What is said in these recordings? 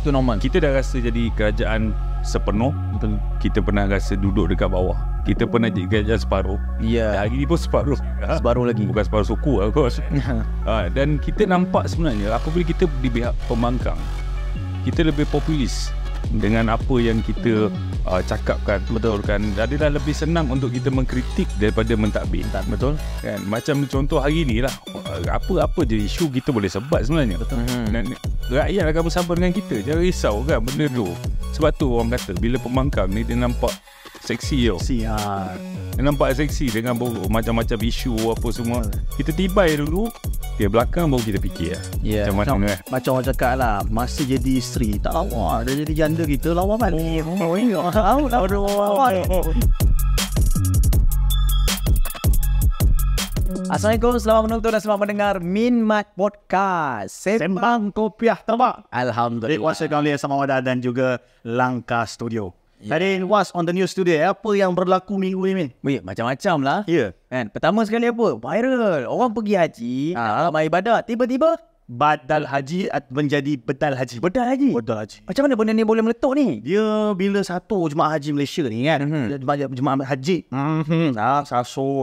tu normal. Kita dah rasa jadi kerajaan sepenuh. Betul. Kita pernah rasa duduk dekat bawah. Kita pernah jadi kerajaan separuh. Ya. Hari ni pun separuh. Separuh lagi. Bukan separuh suku lah kos. Dan kita nampak sebenarnya apabila kita di pihak pembangkang, kita lebih populis dengan apa yang kita cakapkan. Betul kan? Adalah lebih senang untuk kita mengkritik daripada mentadbir. Betul. Kan? Macam contoh hari ni lah, apa-apa je isu kita boleh sebat sebenarnya. Betul. Dan rakyat akan bersama dengan kita. Jangan risau kan benda tu. Sebab tu orang kata bila pembangkang ni dia nampak seksi tau. Dia nampak seksi dengan macam-macam isu apa semua. Kita tibai dulu, dia belakang baru kita fikir lah. Yeah. Macam mana kan? Macam orang cakap lah, masa jadi isteri tak lawa, dah jadi janda kita lawa balik. Assalamualaikum, selamat menonton dan selamat mendengar Minmat Podcast Sembang Kopiah Terbak. Alhamdulillah. Kuasa kami sama Wada dan juga Langkah Studio. Tadi was on the news today. Apa yang berlaku minggu ni, Min? Weh, macam-macam lah. Ya. Kan, pertama sekali apa? Viral. Orang pergi haji, ramai ibadat. Tiba-tiba Badal haji menjadi bedal haji. bedal haji. Bedal haji. Macam mana benda ni boleh meletup ni? Dia bila satu jemaah haji Malaysia ni kan, jemaah haji,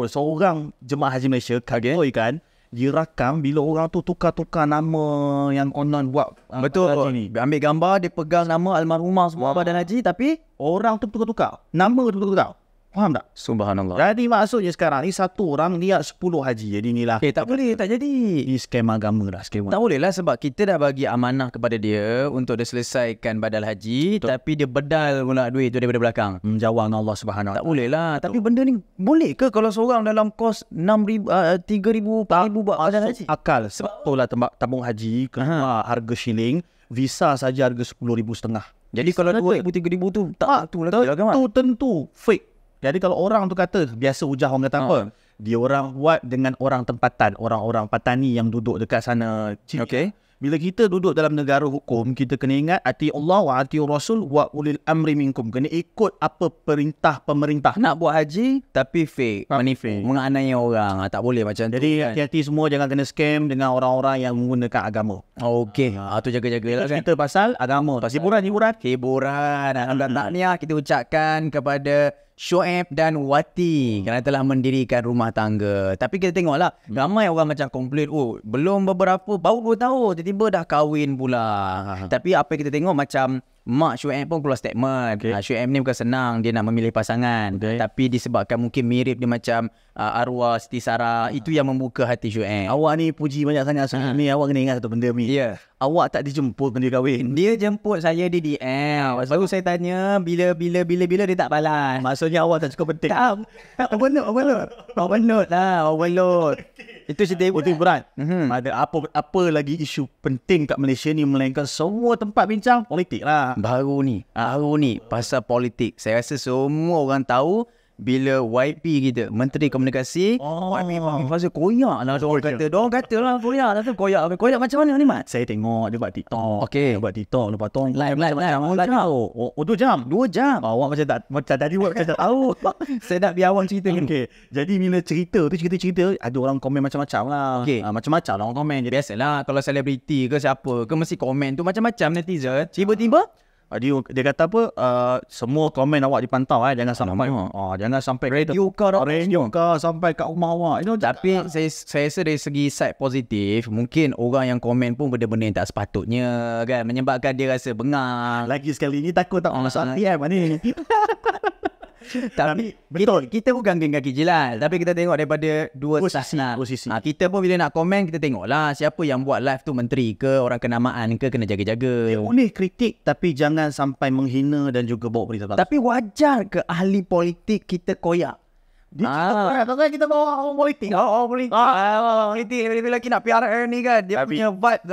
seorang jemaah haji Malaysia kagoi kan, dia rakam bila orang tu tukar-tukar nama yang konon buat Betul. ni. Ambil gambar, dia pegang nama almarhumah semua badan haji, tapi Orang tu tukar-tukar, nama tu tukar-tukar. Faham tak? subhanallah. Jadi maksudnya sekarang ni satu orang niat 10 haji. Jadi inilah Tak boleh, tak jadi. ni scam agama dah, scam. Tak boleh lah sebab kita dah bagi amanah kepada dia untuk dia selesaikan badal haji. Betul. Tapi dia bedal pula duit tu daripada belakang. Menjawab dengan Allah Subhanahu Wa Tak boleh lah. Tapi benda ni boleh ke kalau seorang dalam kos 6,000, 3,000, 4,000 buat badal haji? akal. Sebab itulah tabung haji keluar harga shilling, visa saja harga 10,500. Jadi kalau 2,000, 3,000 tu tak tu lagi lah kan? Tentu fake. Jadi kalau orang tu kata, biasa ujah orang kata apa? Dia orang buat dengan orang tempatan, orang-orang patani yang duduk dekat sana. Okey. Bila kita duduk dalam negara hukum, kita kena ingat ati Allah wa ati Rasul wa ulil amri minkum. Kena ikut apa perintah pemerintah. Nak buat haji tapi fake, menipu, fake. menganiaya orang. Tak boleh macam tu. Jadi kan? hati-hati semua, jangan kena scam dengan orang-orang yang menggunakan agama. Okey. Tu jaga-jaga lah kan. Kita pasal agama. Hiburan. Hiburan. Tahniah kita ucapkan kepada Shoaib dan Wati kerana telah mendirikan rumah tangga. Tapi kita tengoklah ramai orang macam komplain, belum beberapa, baru 2 tahun tiba-tiba dah kahwin pula. Tapi apa yang kita tengok macam mak Shoaib pun keluar statement. Shoaib ni bukan senang dia nak memilih pasangan. Tapi disebabkan mungkin mirip dia macam arwah Siti Sarah, itu yang membuka hati Shoaib. Awak ni puji banyak sangat. Ni awak kena ingat satu benda ni. Ya. Awak tak dijemput pun dia kahwin. Dia jemput saya di DM. Baru saya tanya bila dia tak balas. Maksudnya awak tak cukup penting. Tak. Overload lah. Overload. Itu cerita Hiburan. Ada apa lagi isu penting kat Malaysia ni, melainkan semua tempat bincang politik lah. Baru ni pasal politik. Saya rasa semua orang tahu bila YP kita, Menteri Komunikasi, YP pasal koyak lah orang kata. Diorang kata lah koyak. Tapi koyak macam mana ni, Mat? Saya tengok dia buat TikTok. Okey. Dia buat TikTok, lepas tu Live. 2 jam. 2 jam. Awak macam tadi buat macam tak tahu. Saya nak biar awak cerita ni. Okey. Jadi bila cerita ada orang komen macam-macam lah. Okey. Macam-macam lah orang komen. Jadi Biasalah kalau selebriti ke siapa ke mesti komen tu macam-macam netizen. Tiba-tiba dia kata apa, semua komen awak dipantau, jangan sampai radio kau sampai kat rumah awak. Tapi saya rasa dari segi side positif, mungkin orang yang komen pun benda-benda yang tak sepatutnya kan, menyebabkan dia rasa bengang. Lagi sekali ni takut tak masalah PM ni. Tapi betul. kita bukan geng kaki jilat, tapi kita tengok daripada dua posisi. Kita pun bila nak komen, kita tengoklah siapa yang buat live tu, menteri ke, orang kenamaan ke, kena jaga-jaga. Boleh kritik tapi jangan sampai menghina dan juga bawa berita palsu. Tapi wajar ke ahli politik kita koyak? Kita bawa orang politik. Politik bila lagi nak PRN ni kan, dia punya vibe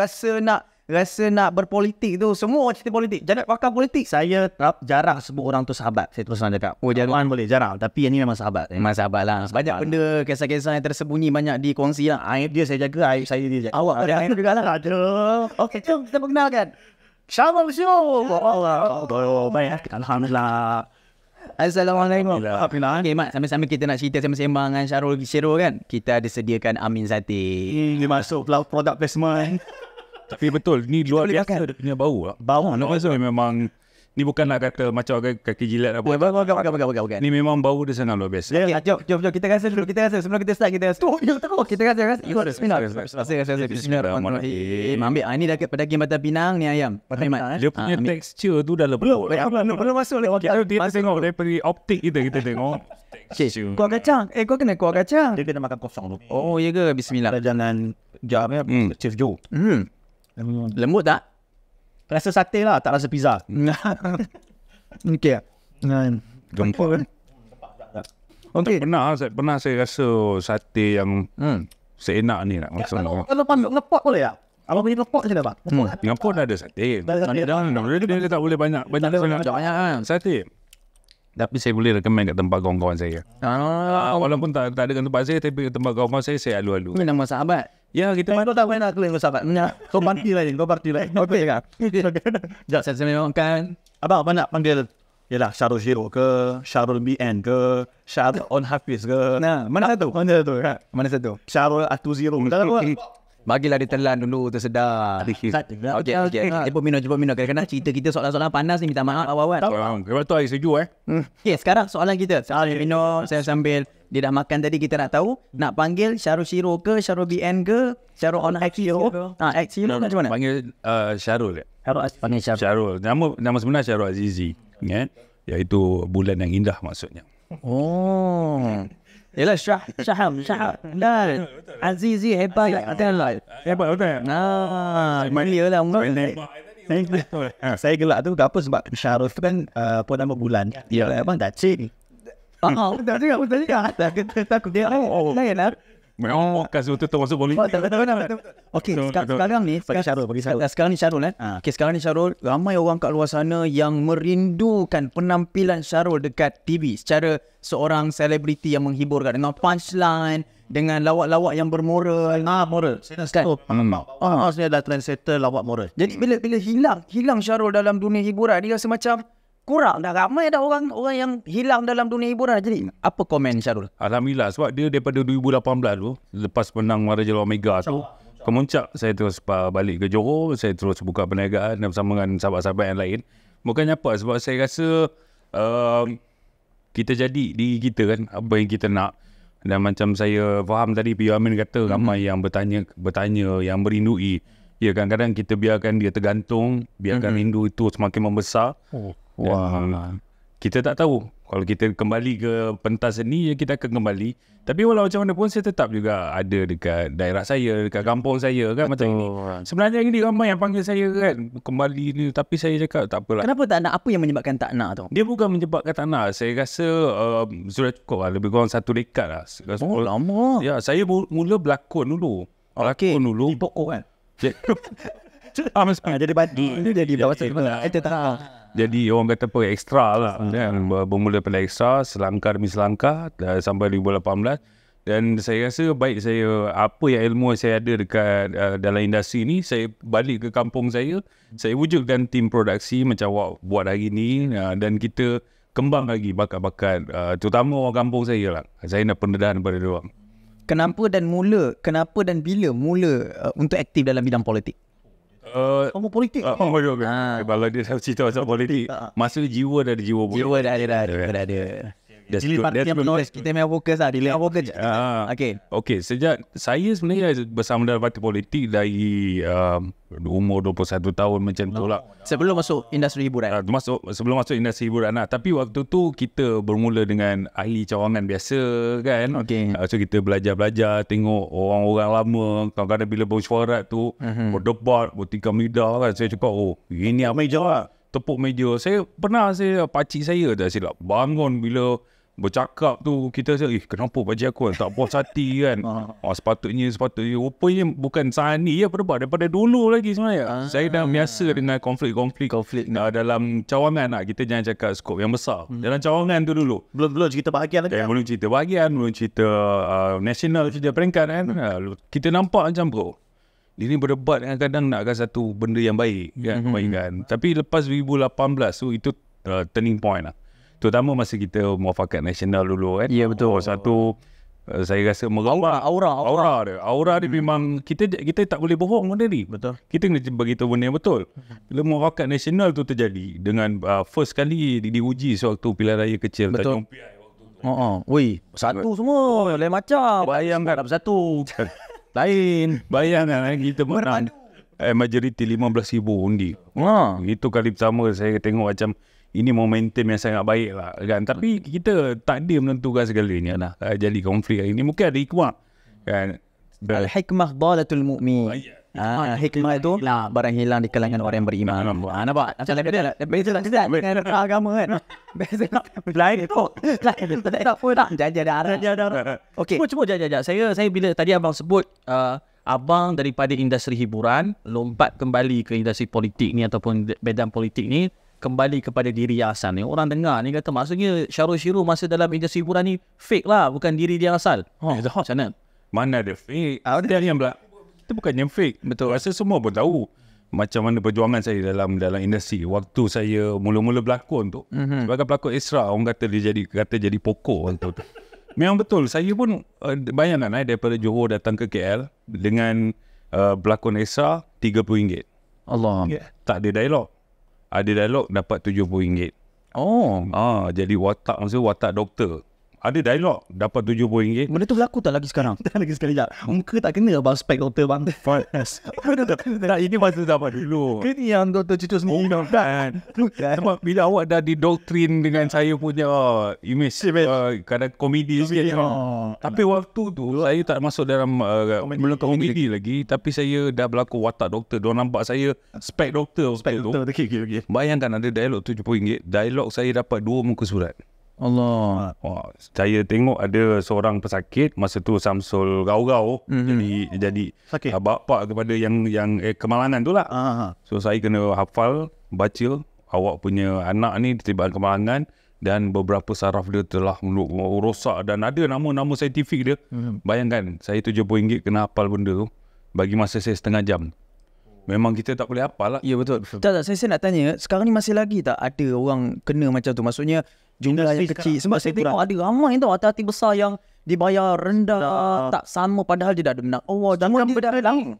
rasa nak berpolitik tu. Semua orang cerita politik. Jangan pakar politik. Saya jarang sebut orang tu sahabat. Saya terus terang cakap. Jangan boleh, jarang. Tapi yang ni memang sahabat. Memang sahabat lah. Banyak benda, kisah-kisah yang tersembunyi banyak dikongsi lah. Aib dia saya jaga, aib saya dia jaga. Awak ada aib juga lah. Ada. Okey, jom kita perkenalkan. Syabal Show. Baik. Alhamdulillah. Assalamualaikum. Alhamdulillah. Okay, Mat, sambil-sambil kita nak cerita sembang dengan Syarul kan, kita ada sediakan Amin Zati. Dia masuk product placement. Tapi betul, ni luar boleh biasa makan. dia punya bau lah. Bau. Nak rasa memang ni bukan nak kata macam kaki jilat apa. Bukan. Ni memang bau dia sangat luar biasa. Dia Jom kita rasa dulu. Kita rasa sebelum kita start kita rasa. Kita rasa. Bismillah. Bismillahirrahmanirrahim. Ambil ini dah daging batang pinang ni ayam. Batang pinang. Dia punya tekstur tu dah lembut. Belum masuk lagi. Kalau kita tengok daripada optik kita tengok. Tekstur. Kuah kacang. Kau kena kuah kacang. dia kena makan kosong tu. Oh, ya ke? Bismillah. Jangan jamnya Chef Joe. Lembut tak? Rasa sate lah, tak rasa pizza. Okey. Gempar. Okey. Pernah saya rasa sate yang seenak ni nak maksud nak. Kalau ngepot boleh tak? Abang punya ngepot macam mana bang? Singapura dah ada sate. Dia tak boleh banyak sangat Banyak. sate. Tapi saya boleh recommend kat tempat kawan-kawan saya. Walaupun tak ada kat tempat saya, tapi kat tempat kawan saya alu-alu. Ini nama sahabat. Ya, kita Kau tak pernah claim kau sahabat. Kau parti lain. Okey kan? Saya memang kan. Abang nak panggil yalah Syarul Shiro ke, Syarul BN ke, Syarul On Hafiz ke. Nah, mana satu? Mana satu? Syarul Atu Zero. Bagilah dia telan dulu tersedar. Okey. Jemput minum. Kadang-kadang cerita kita soalan-soalan panas ni minta maaf awal-awal. Sebab tu air sejuk Okey, sekarang soalan kita. Soalan minum saya sambil dia dah makan tadi, kita nak tahu nak panggil Syarul Shiro ke, Syarul BN ke, Syarul On Hafiz ke? X Hero macam mana? Panggil Syarul. Panggil Syarul. Syarul. Nama sebenar Syarul Azizi. Iaitu bulan yang indah maksudnya. Oh. Yalah Syaham. Dan Azizi hebat. Hebat betul. Dia lah. Saya gelak tu apa sebab Syarul tu kan apa nama bulan. Ya abang dah cik. Tak takut dia. Lain lah. Memang kasut tu termasuk politik. Okey, sekarang ni sekarang ni Syarul Okey, sekarang ni Syarul, ramai orang kat luar sana yang merindukan penampilan Syarul dekat TV secara seorang selebriti yang menghiburkan dengan punchline, dengan lawak-lawak yang bermoral. Moral. Saya nak saya dah trendsetter lawak moral. Jadi bila hilang Syarul dalam dunia hiburan, dia rasa macam kurang dah. Ramai dah orang yang hilang dalam dunia hiburan. Jadi apa komen Syarul? Alhamdulillah, sebab dia daripada 2018 tu, lepas menang Maharajalah Omega tu, kemuncak saya terus balik ke Johor, saya terus buka perniagaan bersama dengan sahabat-sahabat yang lain. Bukannya apa, sebab saya rasa kita jadi diri kita kan, apa yang kita nak. Dan macam saya faham tadi Piyu Amin kata ramai yang bertanya, yang merindui. Ya, kadang-kadang kita biarkan dia tergantung, biarkan rindu itu semakin membesar. Wah. Kita tak tahu. Kalau kita kembali ke pentas seni, ya kita akan kembali. Tapi walau macam mana pun, saya tetap juga ada dekat daerah saya, dekat kampung saya kan. Macam ini. Sebenarnya ini ramai yang panggil saya kan, kembali ni. Tapi saya cakap tak apalah. Kenapa tak nak? Apa yang menyebabkan tak nak tu? Dia bukan menyebabkan tak nak. Saya rasa sudah cukup lah. Lebih kurang 1 dekad lah. Lama. Ya, saya mula berlakon dulu. Okey. Berlakon dulu. Di pokok kan. Jadi bandi. Ini jadi bawah Jadi orang kata apa, ekstra lah kan? Bermula pada ekstra, selangkah demi selangkah sampai 2018. Dan saya rasa baik saya, apa yang ilmu saya ada dekat dalam industri ni, saya balik ke kampung saya wujudkan tim produksi macam awak buat hari ni, dan kita kembang lagi bakat-bakat, terutama orang kampung saya lah. Saya nak pendedahan pada dia orang. Kenapa dan bila mula untuk aktif dalam bidang politik? Kamu politik. Kalau dia cerita pasal politik, masa jiwa dah ada jiwa politik. Jiwa dah ada. Kita memang fokus lah. Dia fokus je. Okey, sejak saya sebenarnya bersama dalam parti politik dari umur 21 tahun macam tu lah. Sebelum masuk industri hiburan. Sebelum masuk industri hiburan lah. Tapi waktu tu kita bermula dengan ahli cawangan biasa kan. So kita belajar-belajar, tengok orang-orang lama. Kadang-kadang bila bersuarat tu, berdebat, bertikam lidah kan. Saya cakap, ini apa meja lah. Tepuk meja. Pakcik saya dah silap bangun bila bercakap tu, kita rasa kenapa pakcik aku tak puas hati kan. Sepatutnya rupanya bukan sani ya, daripada dulu lagi sebenarnya. Saya dah biasa dengan konflik dalam cawangan lah. Kita jangan cakap skop yang besar. Dalam cawangan tu dulu Belum cerita bahagian lagi. Belum cerita bahagian, belum cerita nasional, cerita peringkat kan. Kita nampak macam dia ni berdebat kadang-kadang nakkan satu benda yang baik kan, kebaikan. Tapi lepas 2018 tu, itu turning point lah. Terutama masa kita muafakat nasional dulu kan. Ya, betul. Satu saya rasa merawat aura dia memang kita tak boleh bohong benda ni. Betul. Kita kena beritahu benda yang betul. Bila muafakat nasional tu terjadi dengan first kali diuji sewaktu pilihan raya kecil Betul. Tanjung Piai waktu tu. Wih, satu semua lain macam. Bayangkan Satu. Lain. bayangkan kita menang majoriti 15,000 undi. Itu kali pertama saya tengok macam ini momentum yang sangat baik lah kan. Tapi kita takdir menentukan segalanya lah. Jadi konflik hari ni mungkin ada hikmah kan. Al-hikmah dalatul mu'min. Hikmah itu barang hilang di kalangan orang yang beriman. Nampak? Macam beza lah dengan agama kan. Beza lain itu. Tak pun tak jaja darah. Okey. Cuma jap. Saya bila tadi abang sebut abang daripada industri hiburan lompat kembali ke industri politik ni ataupun bidang politik ni, kembali kepada diri yang asal ni. Orang dengar ni kata maksudnya Syarul Syirul masa dalam industri hiburan ni fake lah, bukan diri dia asal. Macam mana? Mana ada fake? Ada yang itu bukan yang fake. Betul. Rasa semua pun tahu macam mana perjuangan saya dalam industri. Waktu saya mula-mula berlakon tu, sebagai pelakon Isra, orang kata dia jadi pokok waktu tu. Memang betul. Saya pun bayangkan daripada Johor datang ke KL dengan berlakon Isra RM30. Allah. Tak ada dialog. Ada dialog dapat RM70. Jadi watak doktor. Ada dialog dapat RM70. Benda tu berlaku tak lagi sekarang? Tak lagi sekali jap. Muka tak kena abang spek doktor bang. Tak, ini masa zaman dulu. Ini yang doktor cucu sendiri kan. Sebab bila awak dah didoktrin dengan saya punya image kadang komedi sikit. Tapi waktu tu saya tak masuk dalam komedi lagi. Tapi saya dah berlaku watak doktor. Diorang nampak saya spek doktor. Okay. Bayangkan ada dialog RM70. Dialog saya dapat 2 muka surat. Allah. Saya tengok ada seorang pesakit masa tu Samsul Gau-Gau jadi bapa kepada yang kemalangan tu lah. So saya kena hafal baca awak punya anak ni terlibat kemalangan dan beberapa saraf dia telah rosak dan ada nama-nama saintifik dia. Bayangkan saya RM70 kena hafal benda tu bagi masa saya setengah jam. Memang kita tak boleh hafal lah. Ya betul. Tak, saya nak tanya, sekarang ni masih lagi tak ada orang kena macam tu? Maksudnya jumlah yang kecil. Sebab saya tengok ada ramai tau artis besar yang dibayar rendah, tak sama padahal dia dah ada menang award.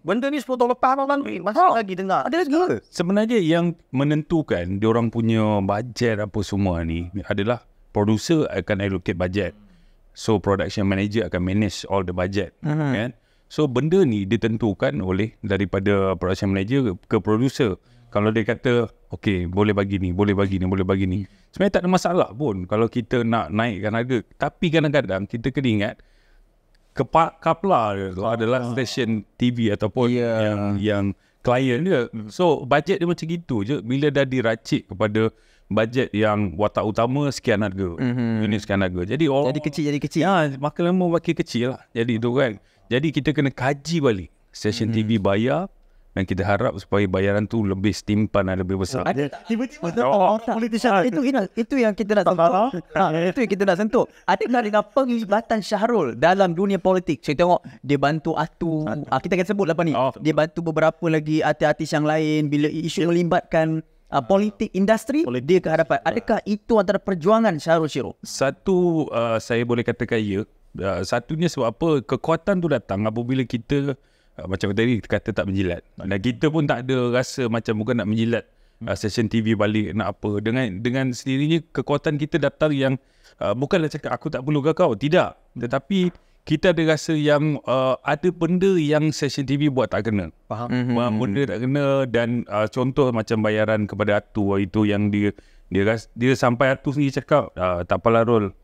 Benda ni 10 tahun lepas lalu masih lagi dengar. Ada lagi. Sebenarnya yang menentukan diorang punya bajet apa semua ni adalah producer akan allocate bajet. So production manager akan manage all the budget. Kan? So benda ni ditentukan oleh daripada production manager ke producer. Kalau dia kata okey boleh bagi ni, boleh bagi ni. Sebenarnya tak ada masalah pun kalau kita nak naikkan harga. Tapi kadang-kadang kita kena ingat Kapla tu adalah stesen TV ataupun yang klien dia. So bajet dia macam gitu je. Bila dah diracik kepada bajet yang watak utama sekian harga. Ini sekian harga. Jadi Jadi kecil. makin lama makin kecil lah. Jadi tu kan. Jadi kita kena kaji balik stesen TV bayar dan kita harap supaya bayaran tu lebih setimpal dan lebih besar. Tiba-tiba Itu yang kita nak sentuh. Itu yang kita nak sentuh. Adakah dengan penglibatan Syahrul dalam dunia politik? Saya tengok dia bantu Atu. Kita akan sebut lepas ni. Dia bantu beberapa lagi artis-artis yang lain bila isu melibatkan politik industri, dia ke hadapan. Adakah itu antara perjuangan Syarul Syirul? Satu, saya boleh katakan ya. Satunya sebab apa? Kekuatan tu datang apabila kita macam tadi kata tak menjilat. Dan kita pun tak ada rasa macam bukan nak menjilat stesen TV balik nak apa. Dengan sendirinya kekuatan kita datang yang bukanlah cakap aku tak perlu kau. Tidak. Tetapi kita ada rasa yang ada benda yang stesen TV buat tak kena. Faham. Benda tak kena dan contoh macam bayaran kepada Atu itu yang dia sampai Atu sendiri cakap tak apalah Rol.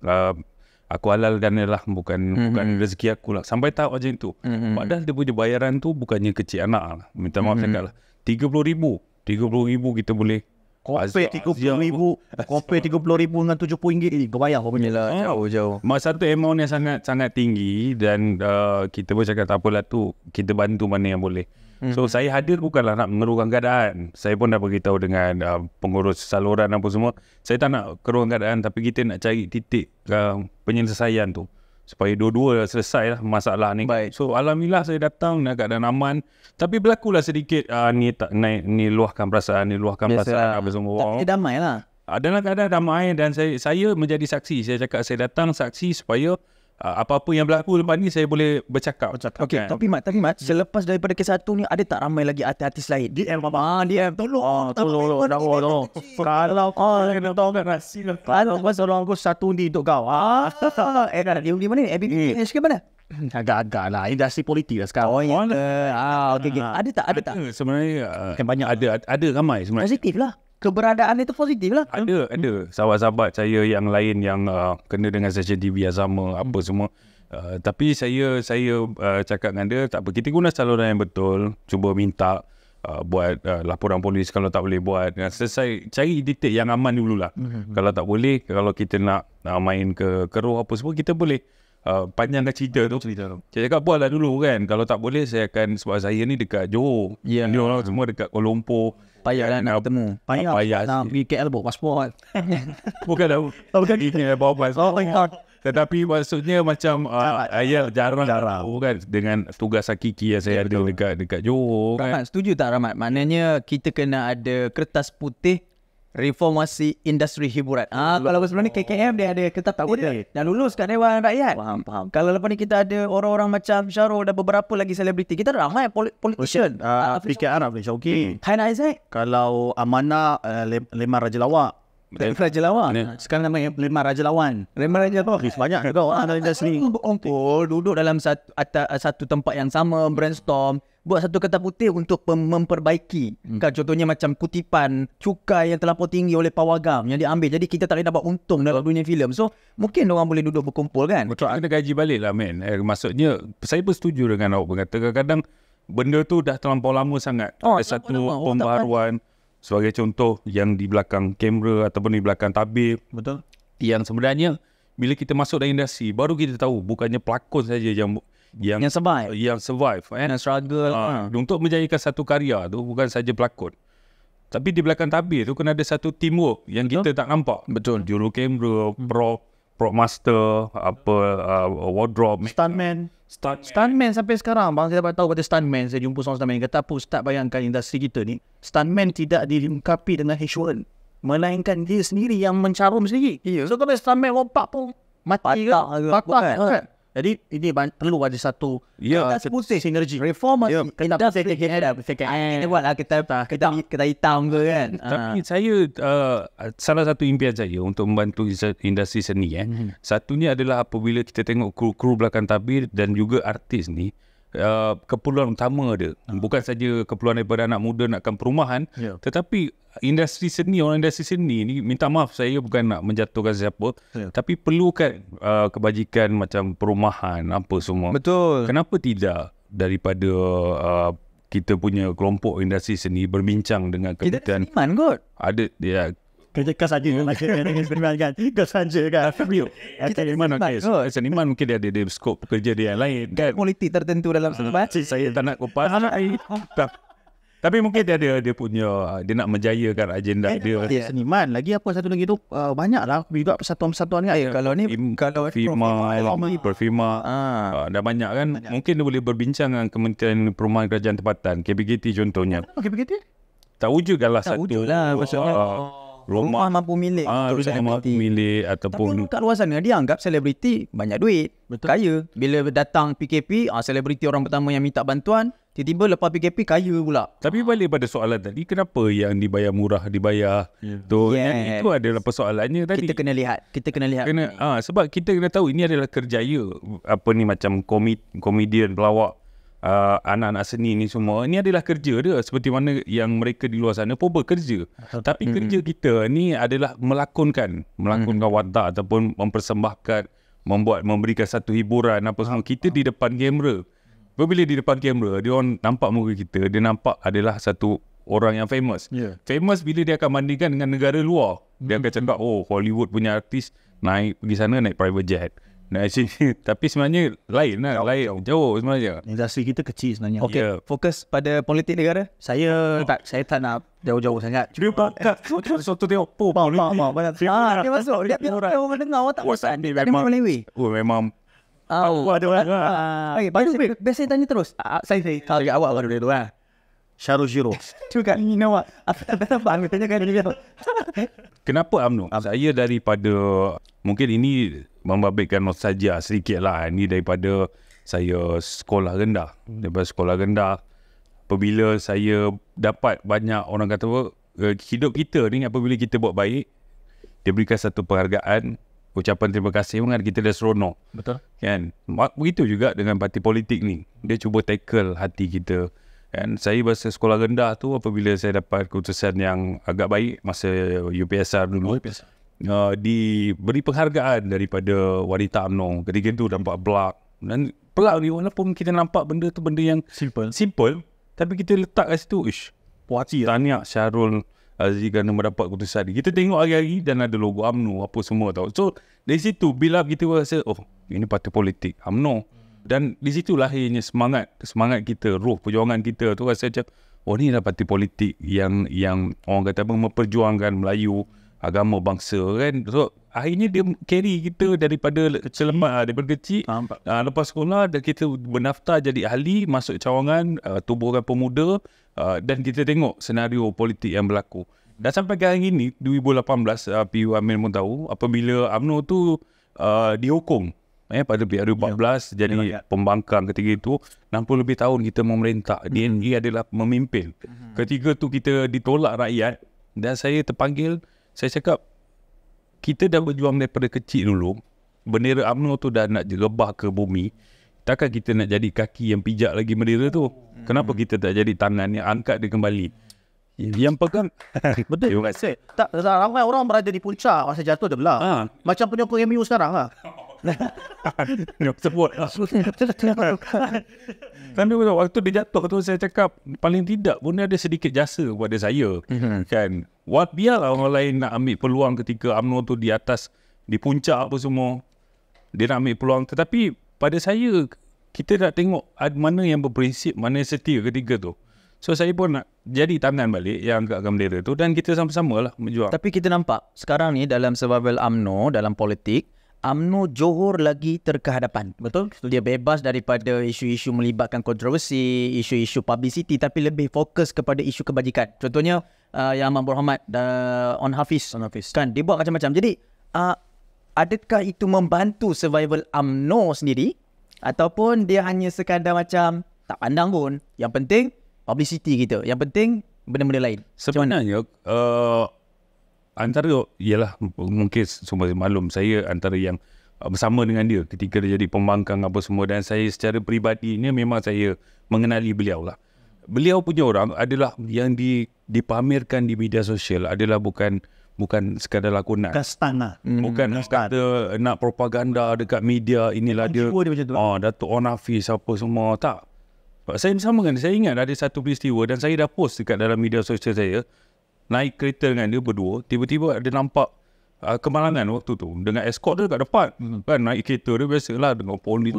Aku halalkan lah, bukan rezeki aku lah. Sampai tahap macam tu. Padahal dia punya bayaran tu bukannya kecil anak lah. Minta maaf cakap lah. RM30,000. RM30,000 kita boleh compare RM30,000 dengan RM70 ni. Kau bayar apa punya lah. Jauh. Satu amount yang sangat tinggi dan kita pun cakap tak apalah tu. Kita bantu mana yang boleh. So saya hadir bukanlah nak mengeruhkan keadaan. Saya pun dah beritahu dengan pengurus saluran apa semua. Saya tak nak keruhkan keadaan, tapi kita nak cari titik penyelesaian tu supaya dua-dua selesai lah masalah ni. Baik. So alhamdulillah saya datang dalam keadaan aman. Tapi berlakulah sedikit ni luahkan perasaan apa semua. Tapi damai lah. Dalam keadaan damai dan saya menjadi saksi. Saya cakap saya datang saksi supaya apa-apa yang berlaku lepas ni saya boleh bercakap. Okey, tapi Mat, selepas daripada kes satu ni ada tak ramai lagi artis lain? DM apa? DM tolong. Tolong. Kalau kau kena tahu kan rahsia. Kalau kau tolong aku satu ni untuk kau. Dia di mana ni? ABPH ke mana? Agak-agak lah industri politik lah sekarang. Oh, ya. Okey. Ada tak? Sebenarnya banyak. ada ramai sebenarnya. Positif lah. Keberadaan itu positif lah. Ada sahabat-sahabat saya yang lain yang kena dengan session TV yang sama apa semua. Tapi saya cakap dengan dia, tak apa, kita guna saluran yang betul, cuba minta buat laporan polis kalau tak boleh buat. Selesai cari detail yang aman dululah. Kalau tak boleh, kalau kita nak main ke roh apa semua, kita boleh panjangkan cerita tu. Saya cakap buatlah dulu kan. Kalau tak boleh saya akan, sebab saya ni dekat Johor. Dia orang semua dekat Kuala Lumpur. Payahlah nak bertemu. Payah nak pergi KL bawa pasport. Bukan ini bawa pasport. Tetapi maksudnya macam jarang kan dengan tugas hakiki yang saya ada dekat Johor kan. Setuju tak Rahmat? Maknanya kita kena ada kertas putih reformasi industri hiburan. Kalau sebelum ni KKM dia ada kertas putih dah lulus kat Dewan Rakyat. Faham. Kalau lepas ni kita ada orang-orang macam Syarul dan beberapa lagi selebriti. Kita ramai politician. PKR boleh Syauqi. Haina Isaac. Kalau Amanah Leman Raja Lawak. Raja Lawak. Sekarang namanya Leman Raja Lawan. Leman Raja Lawak. Banyak juga dalam industri. Duduk dalam satu tempat yang sama, brainstorm, buat satu kertas putih untuk memperbaiki. Kan contohnya macam kutipan cukai yang terlampau tinggi oleh pawagam yang diambil. Jadi kita tak boleh dapat untung dalam dunia filem. So mungkin orang boleh duduk berkumpul kan. Betul, kena gaji balik lah man. Maksudnya saya pun setuju dengan awak berkata kadang-kadang benda tu dah terlampau lama sangat. Ada satu pembaharuan. Sebagai contoh yang di belakang kamera ataupun di belakang tabir. Betul. Yang sebenarnya bila kita masuk dalam industri baru kita tahu bukannya pelakon saja yang survive Yang struggle. Untuk menjadikan satu karya tu bukan saja pelakon. Tapi di belakang tabir tu kena ada satu teamwork yang kita tak nampak. Betul. Juru kamera, prop master, wardrobe, Stuntman sampai sekarang bang saya dapat tahu pada stuntman, saya jumpa seorang stuntman kata apa, Ustaz bayangkan industri kita ni stuntman tidak dilengkapi dengan H1 melainkan dia sendiri yang mencarum sendiri. So kalau stuntman lompat pun mati patah kan. Jadi ini perlu ada satu sinergi reformasi industri kita buatlah kita hitam ke kan. Tapi saya salah satu impian saya untuk membantu industri seni satunya adalah apabila kita tengok kru belakang tabir dan juga artis ni, keperluan utama dia bukan saja keperluan daripada anak muda nakkan perumahan, tetapi industri seni, orang industri seni ni, minta maaf saya bukan nak menjatuhkan siapa, tapi perlukan kebajikan macam perumahan apa semua. Betul. Kenapa tidak daripada kita punya kelompok industri seni berbincang dengan Kementerian. Kita seniman kot. Ada dia Kau saja dengan seniman kan. Kau saja kan. Seniman mungkin dia ada skop kerja dia yang lain kan. Politik tertentu dalam seniman. Saya tak nak kupas. Tapi mungkin dia punya, dia nak menjayakan agenda dia. Seniman lagi apa satu lagi tu banyaklah juga persatuan-persatuan kan. Kalau ni Perfima dah banyak kan. Mungkin dia boleh berbincang dengan Kementerian Perumahan Kerajaan Tempatan, KPKT contohnya. KPKT tak wujudkanlah satu rumah mampu milik ataupun tapi kat luar sana dia anggap selebriti banyak duit. Betul. Kaya. Bila datang PKP, selebriti orang pertama yang minta bantuan, tiba-tiba lepas PKP kaya pula. Tapi balik pada soalan tadi, kenapa yang dibayar murah dibayar tu? Itu adalah persoalannya tadi. Kita kena lihat. Sebab kita kena tahu ini adalah kerjaya macam komedian, pelawak, anak-anak seni ni semua, ini adalah kerja dia seperti mana yang mereka di luar sana pun bekerja. Tapi kerja kita ni adalah melakonkan watak ataupun mempersembahkan, memberikan satu hiburan apa semua. Kita di depan kamera. Bila di depan kamera, dia orang nampak muka kita, dia nampak adalah satu orang yang famous. Famous bila dia akan bandingkan dengan negara luar. Dia akan cakap, Hollywood punya artis naik pergi sana naik private jet. Tapi sebenarnya lain jauh sebenarnya. Industri kita kecil sebenarnya. Okey, fokus pada politik negara. Saya tak nak jauh-jauh sangat. Dia bakat soto tengok Dia masuk dia orang dengar awak tak bosan. Dia memang okey, biasa tanya terus. Saya kalau awak baru dulu Syarul Shiro. Juga ni awak. Apa tanya kan dia. Kenapa UMNO? Saya daripada, mungkin ini membabitkan nostalgia sedikit lah. Ini daripada saya sekolah rendah. Daripada sekolah rendah, apabila saya dapat banyak orang kata apa, hidup kita ni apabila kita buat baik, dia berikan satu penghargaan, ucapan terima kasih kan, kita dah seronok. Betul. Kan? Begitu juga dengan parti politik ni. Dia cuba tackle hati kita. Kan? Saya masa sekolah rendah tu, apabila saya dapat keputusan yang agak baik masa UPSR dulu, diberi penghargaan daripada wanita UMNO. Ketika tu nampak belak. Dan belak ni walaupun kita nampak benda tu benda yang simple, tapi kita letak kat situ, puas tahniah Syahrul Aziz kerana mendapat keputusan. Kita tengok hari-hari dan ada logo UMNO apa semua tau. So dari situ bila kita rasa ini parti politik UMNO, dan di situ lahirnya semangat kita, roh perjuangan kita tu rasa macam ni adalah parti politik yang orang kata memperjuangkan Melayu, agama, bangsa kan. So akhirnya dia carry kita daripada kecil. Lepas sekolah dan kita berdaftar jadi ahli, masuk cawangan, tubuhkan pemuda, dan kita tengok senario politik yang berlaku. Dan sampai ke hari ini 2018, PU Amin pun tahu apabila UMNO tu dihukum pada PRU14 jadi pembangkang ketika itu, 60 lebih tahun kita memerintah. DNG adalah memimpin. Ketika tu kita ditolak rakyat dan saya terpanggil. Saya cakap, kita dah berjuang daripada kecil dulu. Bendera UMNO tu dah nak rebah ke bumi. Takkan kita nak jadi kaki yang pijak lagi bendera tu? Kenapa kita tak jadi tangan yang angkat dia kembali? Yang pegang. Betul. Terima kasih. Tak, ramai orang berada di puncak masa jatuh dia belah. Macam penyokong MU sekarang lah. Sebut. Tapi waktu dia jatuh tu saya cakap, paling tidak pun ada sedikit jasa kepada saya. Kan? Biarlah orang lain nak ambil peluang ketika UMNO tu di atas, di puncak apa semua. Dia nak ambil peluang. Tetapi pada saya, kita nak tengok mana yang berprinsip, mana yang setia ketika tu. So saya pun nak jadi tangan balik yang angkatkan bendera tu, dan kita sama-sama lah berjuang. Tapi kita nampak sekarang ni dalam survival UMNO, dalam politik, UMNO Johor lagi terkehadapan. Betul. Dia bebas daripada isu-isu melibatkan kontroversi, isu-isu publicity, tapi lebih fokus kepada isu kebajikan. Contohnya Yang Amat Berhormat On Hafiz. Kan dia buat macam-macam. Jadi adakah itu membantu survival UMNO sendiri, ataupun dia hanya sekadar macam tak pandang pun, yang penting publicity kita, yang penting benda-benda lain? Sebenarnya antara, ialah mungkin semua maklum, saya antara yang bersama dengan dia ketika dia jadi pembangkang apa semua, dan saya secara peribadi ni memang saya mengenali beliau lah. Beliau punya orang adalah yang dipamerkan di media sosial adalah bukan sekadar lakonan. Kastana. Bukan kata nak propaganda dekat media, inilah dia Datuk On Hafiz apa semua, tak. Saya sama kan, saya ingat ada satu peristiwa dan saya dah post dekat dalam media sosial saya. Naik kereta dengan dia berdua, tiba-tiba ada nampak kemalangan waktu tu dengan escort dia kat depan. Kan naik kereta dia biasalah dengan polis.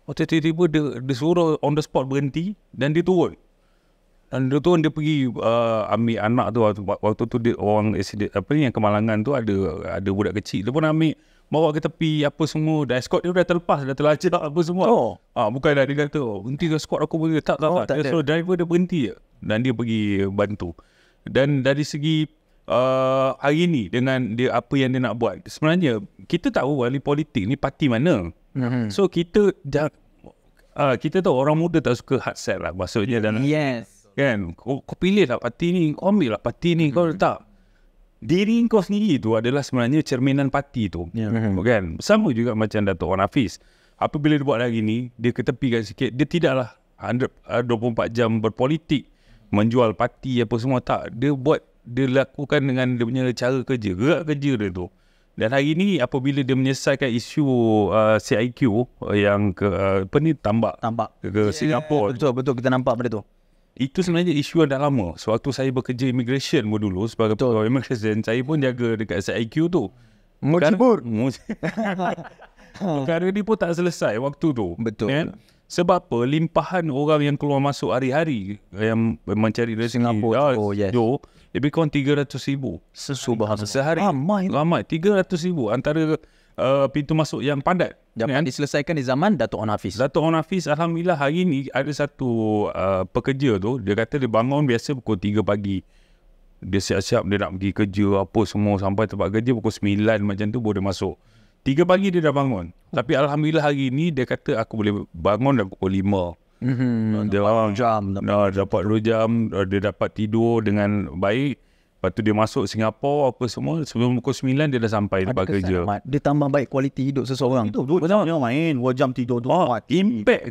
Tiba-tiba dia suruh on the spot berhenti dan dia turun. Dan dia turun, dia pergi ambil anak tu. Waktu tu dia orang accident, yang kemalangan tu ada budak kecil. Dia pun ambil, bawa ke tepi apa semua. Dan escort dia dah terlepas, dah terlacak apa semua. Bukanlah dia kata berhenti ke escort aku boleh. Tak. Dia suruh driver dia berhenti je. Dan dia pergi bantu. Dan dari segi hari ni dengan dia apa yang dia nak buat, sebenarnya kita tahu ahli politik ni parti mana. So kita tahu orang muda tak suka hard sell lah maksudnya. Dan kan, kau pilih lah parti ni, kau ambil lah parti ni, kau tak. Diri kau sendiri tu adalah sebenarnya cerminan parti tu. Kan? Sama juga macam Datuk On Hafiz. Apabila dia buat hari ni, dia ketepikan sikit, dia tidaklah 24 jam berpolitik, menjual parti apa semua, tak. Dia lakukan dengan dia punya cara kerja, gerak kerja dia tu. Dan hari ni apabila dia menyelesaikan isu CIQ yang tambak ke Singapura. Betul kita nampak benda tu. Itu sebenarnya isu yang dah lama. Sewaktu saya bekerja immigration pun dulu, sebagai pegawai immigration, saya pun jaga dekat CIQ tu. Perkara ni pun tak selesai waktu tu. Betul. Kan? Sebab apa? Limpahan orang yang keluar masuk hari-hari yang mencari rezeki Singapura. Lebih kurang 300,000 sehari. Ramai 300,000 antara pintu masuk yang padat. Yang diselesaikan di zaman Datuk On Hafiz. Datuk On Hafiz, alhamdulillah hari ni ada satu pekerja tu, dia kata dia bangun biasa pukul 3 pagi. Dia siap-siap dia nak pergi kerja apa semua, sampai tempat kerja pukul 9 macam tu baru dia masuk. 3 pagi dia dah bangun. Tapi Alhamdulillah hari ni dia kata aku boleh bangun dah pukul 5. Dia dapat 2 jam, dia dapat tidur dengan baik. Lepas tu dia masuk Singapura apa semua. Sebelum pukul 9 dia dah sampai tempat kerja. Dia tambah baik kualiti hidup seseorang. Itu 2 jam dia main, 2 jam tidur tu. Impact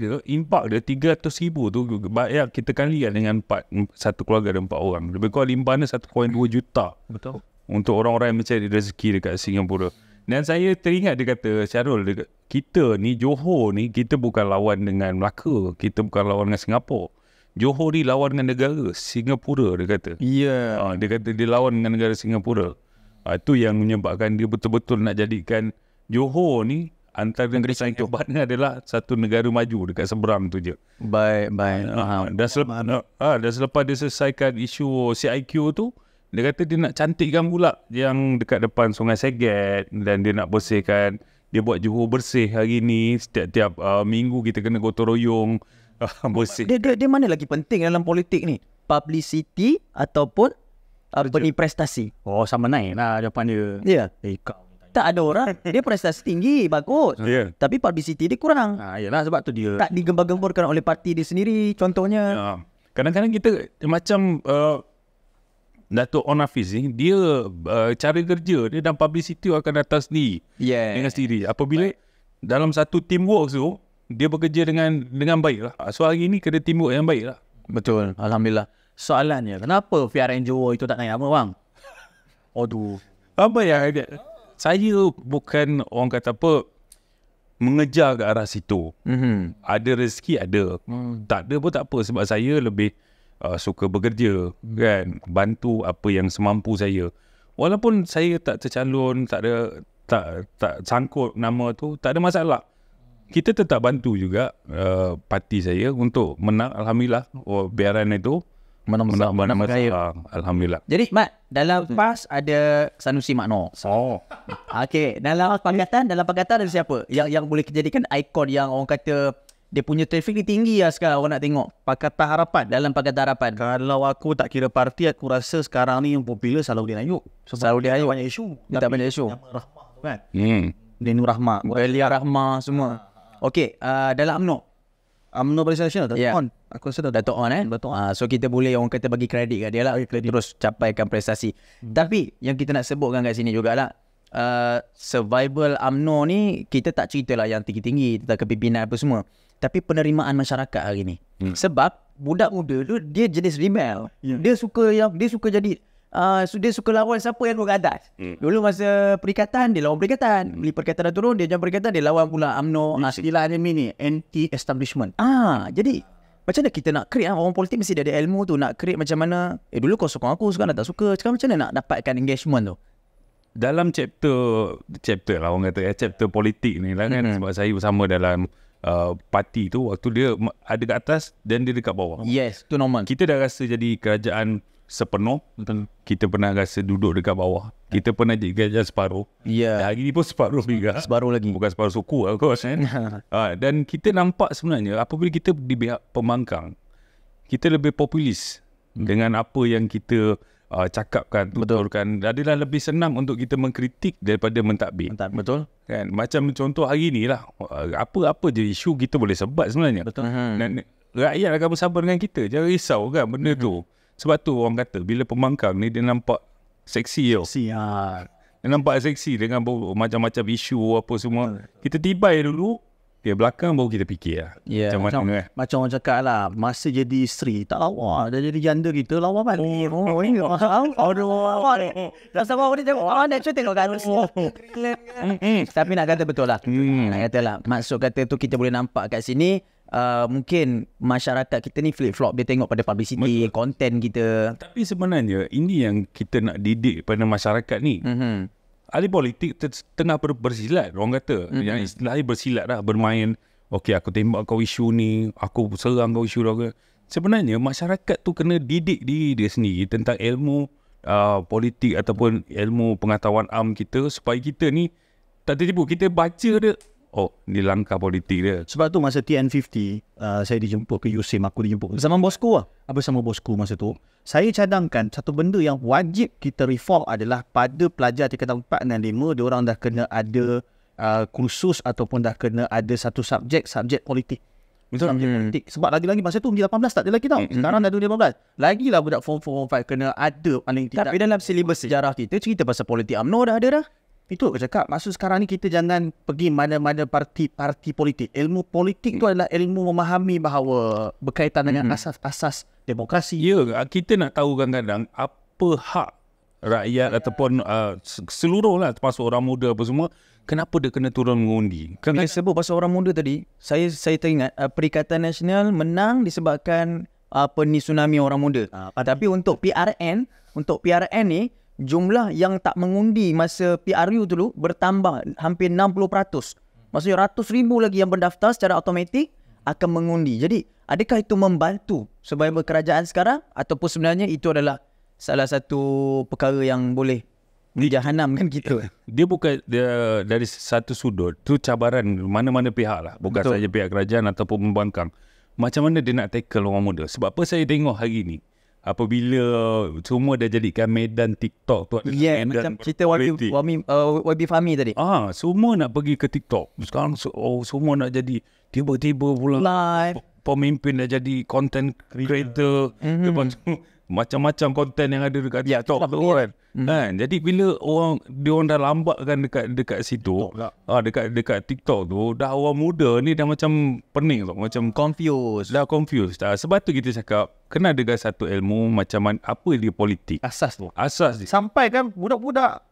dia 300,000 tu bayar kita kalikan dengan satu keluarga ada 4 orang. Lebih kurang limpahan 1.2 juta. Betul. Untuk orang-orang yang mencari rezeki dekat Singapura. Dan saya teringat dia kata, Syarul, kita ni Johor ni kita bukan lawan dengan Melaka, kita bukan lawan dengan Singapura. Johor ni lawan dengan negara Singapura, dia kata. Ya. Dia kata dia lawan dengan negara Singapura. Itu yang menyebabkan dia betul-betul nak jadikan Johor ni antara negara sahabat ni adalah satu negara maju dekat seberang tu je. Baik. Dan selepas dia selesaikan isu CIQ tu, dia kata dia nak cantikkan pula yang dekat depan Sungai Seget dan dia nak bersihkan. Dia buat Johor bersih hari ni. Setiap minggu kita kena gotong royong bersih. Dia mana lagi penting dalam politik ni? Publicity ataupun prestasi? Oh, sama naik lah jawapan dia. Ya. Kau. Tak ada orang dia prestasi tinggi, bagus. Ya. Tapi publicity dia kurang. Yelah sebab tu dia. Tak digembar-gemburkan oleh parti dia sendiri contohnya. Kadang-kadang kita macam Datuk On Hafiz ni, dia cara kerja dia dan publicity akan datang sendiri. Dengan sendiri. Apabila dalam satu teamwork tu, dia bekerja dengan baik lah. So hari ni kena teamwork yang baik lah. Betul. Alhamdulillah. Soalannya, kenapa VRN Johor itu tak naik apa bang? Aduh. Apa ya? Saya bukan orang kata apa mengejar ke arah situ. Ada rezeki ada. Tak ada pun tak apa sebab saya lebih suka bekerja kan, bantu apa yang semampu saya. Walaupun saya tak tercalon, tak sangkut nama tu, tak ada masalah. Kita tetap bantu juga parti saya untuk menang. Alhamdulillah biaran itu menang Alhamdulillah. Jadi Mat, dalam PAS ada Sanusi Makno. Okey, dalam pakatan ada siapa yang boleh dijadikan ikon yang orang kata dia punya traffic ni tinggi lah sekarang orang nak tengok. Pakatan Harapan. Dalam Pakatan Harapan. Kalau aku tak kira parti, aku rasa sekarang ni yang popular Salahuddin Ayub. Salahuddin Ayub banyak isu. Dia tak banyak isu. Rahmah tu kan. Nur Rahmah. Belia Rahmah semua. Okey, dalam UMNO. UMNO Barisan Nasional, Ya. Datuk On. Aku rasa Datuk On Datuk On. So kita boleh orang kata bagi kredit kat dia lah, terus capaikan prestasi. Tapi yang kita nak sebutkan kat sini jugalah, survival UMNO ni kita tak ceritalah yang tinggi-tinggi tentang kepimpinan apa semua, tapi penerimaan masyarakat hari ni. Sebab budak muda tu dia jenis rebel. Dia suka jadi dia suka lawan siapa yang duduk atas. Dulu masa perikatan dia lawan perikatan, bila perikatan dah turun dia jam perikatan dia lawan pula UMNO. Istilahnya ni anti-establishment. Jadi macam mana kita nak create orang politik mesti dia ada ilmu tu, nak create macam mana. Dulu kau sokong aku, sekarang dah tak suka. Sekarang macam mana nak dapatkan engagement tu? Dalam chapter lah orang kata chapter politik ni lah kan, sebab saya bersama dalam parti tu, waktu dia ada kat atas dan dia dekat bawah. Yes, tu normal. Kita dah rasa jadi kerajaan sepenuh. Kita pernah rasa duduk dekat bawah. Kita pernah jadi kerajaan separuh. Hari ni pun separuh juga. Separuh lagi. Bukan separuh suku of course kan. Dan kita nampak sebenarnya apabila kita di pihak pembangkang, kita lebih populis dengan apa yang kita cakapkan, tuturkan. Adalah lebih senang untuk kita mengkritik daripada mentadbir. Betul. Kan? Macam contoh hari ni lah, apa je isu kita boleh sebat sebenarnya. Betul. Dan rakyat akan bersabar dengan kita. Jangan risau kan benda tu. Sebab tu orang kata bila pembangkang ni dia nampak seksi tau. Dia nampak seksi dengan macam-macam isu apa semua. Kita tibai dulu, dia belakang baru kita fikir lah. Macam orang cakap lah, masa jadi isteri tak lawa, dah jadi janda kita lawa balik. Dah sama orang dia tengok nak tengok kat tapi nak kata betul lah. Nak kata lah, maksud kata tu kita boleh nampak kat sini. Mungkin masyarakat kita ni flip-flop. Dia tengok pada publicity, konten kita. Tapi sebenarnya ini yang kita nak didik pada masyarakat ni. Ahli politik tengah bersilat. Orang kata yang istilahnya bersilat lah, bermain. Okey, aku tembak kau isu ni, aku serang kau isu tu. Sebenarnya masyarakat tu kena didik diri dia sendiri tentang ilmu politik ataupun ilmu pengetahuan am kita, supaya kita ni tak tertipu. Kita baca dia, ni langkah politik dia. Sebab tu masa TN50 saya dijemput ke USIM, aku dijemput bersama bosku lah. Bersama bosku masa tu. Saya cadangkan satu benda yang wajib kita reform adalah pada pelajar tingkatan 4 dan 5, diorang dah kena ada kursus ataupun dah kena ada satu subjek politik. Betul. Subjek politik. Sebab lagi-lagi masa tu umur 18 tak ada lagi tau. Sekarang dah 18. Lagilah budak form 4, form 5 kena ada paling tidak. Tapi dalam silibus sejarah kita cerita pasal politik UMNO dah ada dah. Itu aku cakap. Maksud sekarang ni kita jangan pergi mana-mana parti politik. Ilmu politik tu adalah ilmu memahami bahawa berkaitan dengan asas-asas demokrasi. Ya, kita nak tahu kadang-kadang apa hak rakyat ataupun seluruh lah, termasuk orang muda apa semua, kenapa dia kena turun mengundi. Bila sebut pasal orang muda tadi, saya teringat Perikatan Nasional menang disebabkan tsunami orang muda. Tapi untuk PRN ni jumlah yang tak mengundi masa PRU dulu bertambah hampir 60%. Maksudnya ratus ribu lagi yang berdaftar secara automatik akan mengundi. Jadi adakah itu membantu sebagai kerajaan sekarang ataupun sebenarnya itu adalah salah satu perkara yang boleh dijahanamkan kita? Dia bukan dari satu sudut, tu cabaran mana-mana pihak lah. Bukan saja pihak kerajaan ataupun pembangkang. Macam mana dia nak tackle orang muda? Sebab apa saya tengok hari ni, apabila semua dah jadikan medan TikTok tu, macam cerita YB Fahmi tadi. Semua nak pergi ke TikTok. Sekarang semua nak jadi, tiba-tiba pula live pemimpin dah jadi content creator. Lepas tu macam-macam konten yang ada dekat TikTok tu kan. Jadi bila orang dah lambatkan dekat situ, dekat TikTok tu, dah orang muda ni dah macam pening tu, macam confused. Sebab tu kita cakap kena ada satu ilmu macam mana, apa dia politik. Asas tu. Asas dia. Sampai kan budak-budak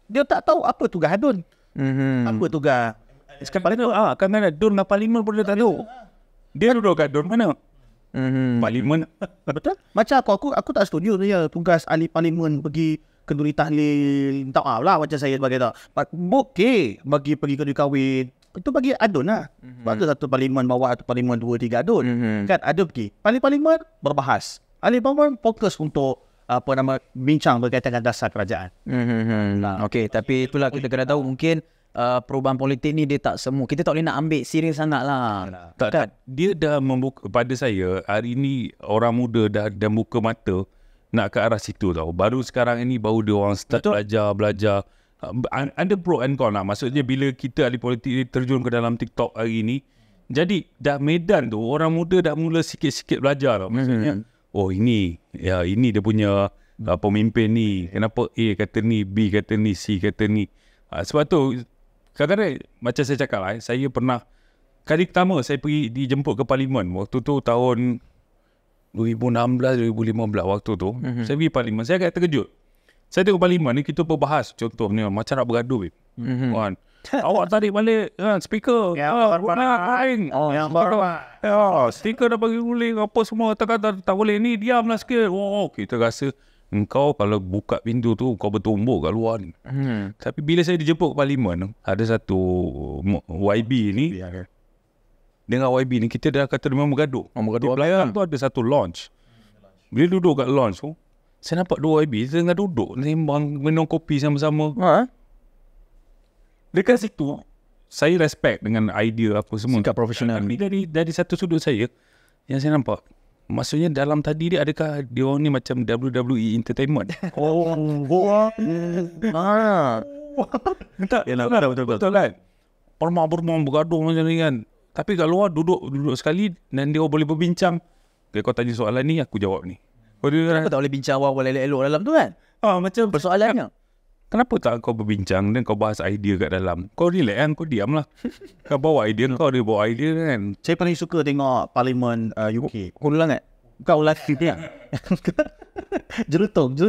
dia tak tahu apa tugas Adun. Apa tugas. Sekarang kan ada Dun dengan Parlimen pun dia tak tahu. Dia duduk kat Dun mana? Parlimen. Betul. Macam aku tak setuju dia tugas ahli parlimen pergi kenduri tahlil, tak lah macam saya sebagai tak. Okey bagi pergi kenduri kahwin, itu bagi Adun lah. Sebab tu satu parlimen bawa atau parlimen 2-3 Adun. Kan ada pergi parlimen berbahas, ahli parlimen fokus untuk bincang berkaitan dengan dasar kerajaan. Okey, tapi itulah kita kena tahu mungkin perubahan politik ni dia tak semua. Kita tak boleh nak ambil serius sangat lah. Tak. Dia dah membuka, pada saya hari ni orang muda dah buka mata nak ke arah situ tau. Baru sekarang ini baru dia orang start belajar. Ada pro and con lah. Maksudnya bila kita ahli politik terjun ke dalam TikTok hari ni, jadi dah medan tu orang muda dah mula sikit-sikit belajar tau. Maksudnya ini dia punya pemimpin ni. Kenapa A kata ni, B kata ni, C kata ni. Sebab tu kadang-kadang macam saya cakap lah, saya pernah kali pertama saya pergi dijemput ke parlimen waktu tu tahun 2016-2015 waktu tu. Saya pergi parlimen, saya agak terkejut. Saya tengok parlimen ni kita berbahas contohnya macam nak bergaduh kan. Awak tarik balik speaker. Speaker dah bagi ruling apa semua, tak boleh ni, diamlah sikit. Kita rasa engkau kalau buka pintu tu kau bertumbuk kat luar ni. Tapi bila saya dijemput ke parlimen, ada satu YB ni dengan YB ni, kita dah kata memang bergaduh. Di belakang tu ada satu launch. Bila duduk kat launch tu, saya nampak dua YB tengah duduk sembang minum kopi sama-sama. Dekat situ saya respect dengan idea apa semua, sikap profesional. Dari satu sudut saya yang saya nampak, maksudnya dalam tadi dia, adakah dia orang ni macam WWE Entertainment? Tak, betul kan? Permang bergaduh macam ni kan. Tapi kat luar duduk sekali dan dia boleh berbincang. Kau tanya soalan ni, aku jawab ni. Kenapa tak boleh bincang awal-awal elok-elok dalam tu kan? Macam persoalannya. Kenapa tak kau berbincang dan kau bahas idea kat dalam? Kau relax kan, kau diam lah. Kau bawa idea, kau dia bawa idea kan. Saya paling suka tengok parlimen UK. Ulang kan? Kau ulang dia. Jerutung.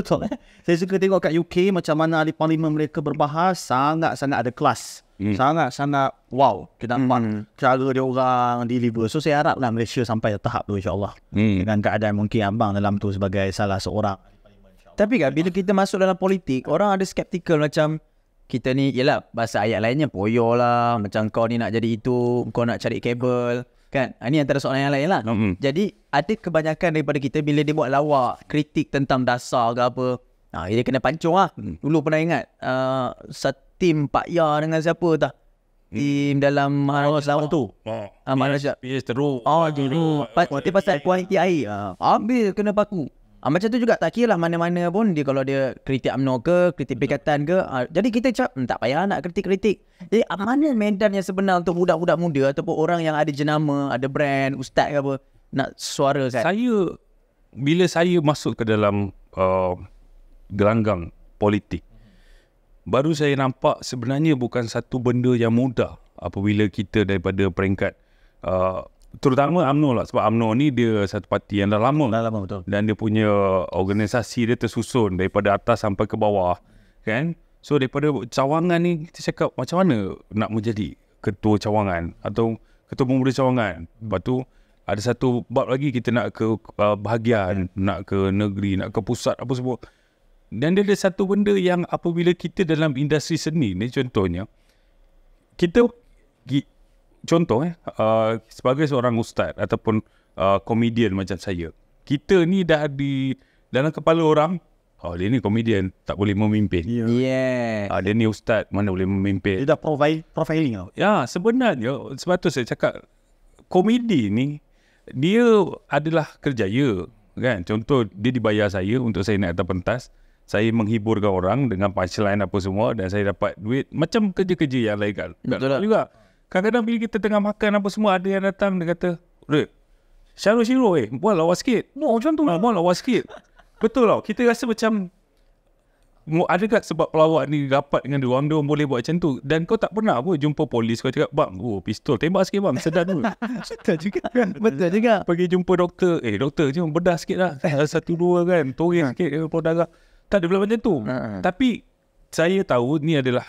Saya suka tengok kat UK macam mana ahli parlimen mereka berbahas, sangat-sangat ada kelas. Sangat-sangat wow. Kita nampak cara dia orang deliver. So saya harap lah Malaysia sampai tahap tu insyaAllah. Dengan keadaan mungkin abang dalam tu sebagai salah seorang. Tapi kan bila kita masuk dalam politik, orang ada skeptikal macam kita ni, yelah bahasa ayat lainnya poyo lah, macam kau ni nak jadi itu, kau nak cari kabel kan. Ini antara soalan yang lain lah. Jadi ada kebanyakan daripada kita bila dia buat lawak kritik tentang dasar ke apa, dia kena pancung lah. Dulu pernah ingat tim Pak Ya dengan siapa tak, tim dalam Malaysia tu, Malaysia PS teruk. dulu dia pasal kualiti air, habis kena paku. Macam tu juga, tak kira lah mana-mana pun dia, kalau dia kritik UMNO ke, kritik Perikatan ke, jadi kita tak payah nak kritik-kritik. Jadi mana medan yang sebenar untuk budak-budak muda ataupun orang yang ada jenama, ada brand, ustaz ke apa, nak suara kan? Bila saya masuk ke dalam gelanggang politik, baru saya nampak sebenarnya bukan satu benda yang mudah apabila kita daripada peringkat terutama UMNO lah, sebab UMNO ni dia satu parti yang dah lama betul. dan dia punya organisasi dia tersusun daripada atas sampai ke bawah kan. So daripada cawangan ni kita cakap macam mana nak menjadi ketua cawangan atau ketua pemuda cawangan. Lepas tu ada satu bab lagi, kita nak ke bahagian, nak ke negeri, nak ke pusat apa semua. Dan dia ada satu benda yang apabila kita dalam industri seni ni, contohnya kita sebagai seorang ustaz ataupun komedian macam saya, kita ni dah di dalam kepala orang, dia ni komedian, tak boleh memimpin. Dia ni ustaz, mana boleh memimpin. Dia dah profiling tau. Ya, sebenarnya sebab tu saya cakap komedi ni dia adalah kerjaya kan. Contoh, dia dibayar saya untuk saya naik atas pentas, saya menghiburkan orang dengan punchline apa semua, dan saya dapat duit macam kerja-kerja yang lain kan. Betul lah juga. Kadang-kadang bila kita tengah makan apa semua, ada yang datang, dia kata, Syarul buat lawa sikit. Macam tu lah. Buat lawa sikit. Betul tau. Kita rasa macam, adakah sebab pelawak ni rapat dengan dia orang boleh buat macam tu. Dan kau tak pernah pun jumpa polis, kau cakap, bang, pistol, tembak sikit bang, sedar dulu. Betul juga kan. Betul juga. Pergi jumpa doktor, doktor cuma bedah sikit lah. Satu dua kan, toreng sikit, darah. Tak ada pula macam tu. Tapi saya tahu ni adalah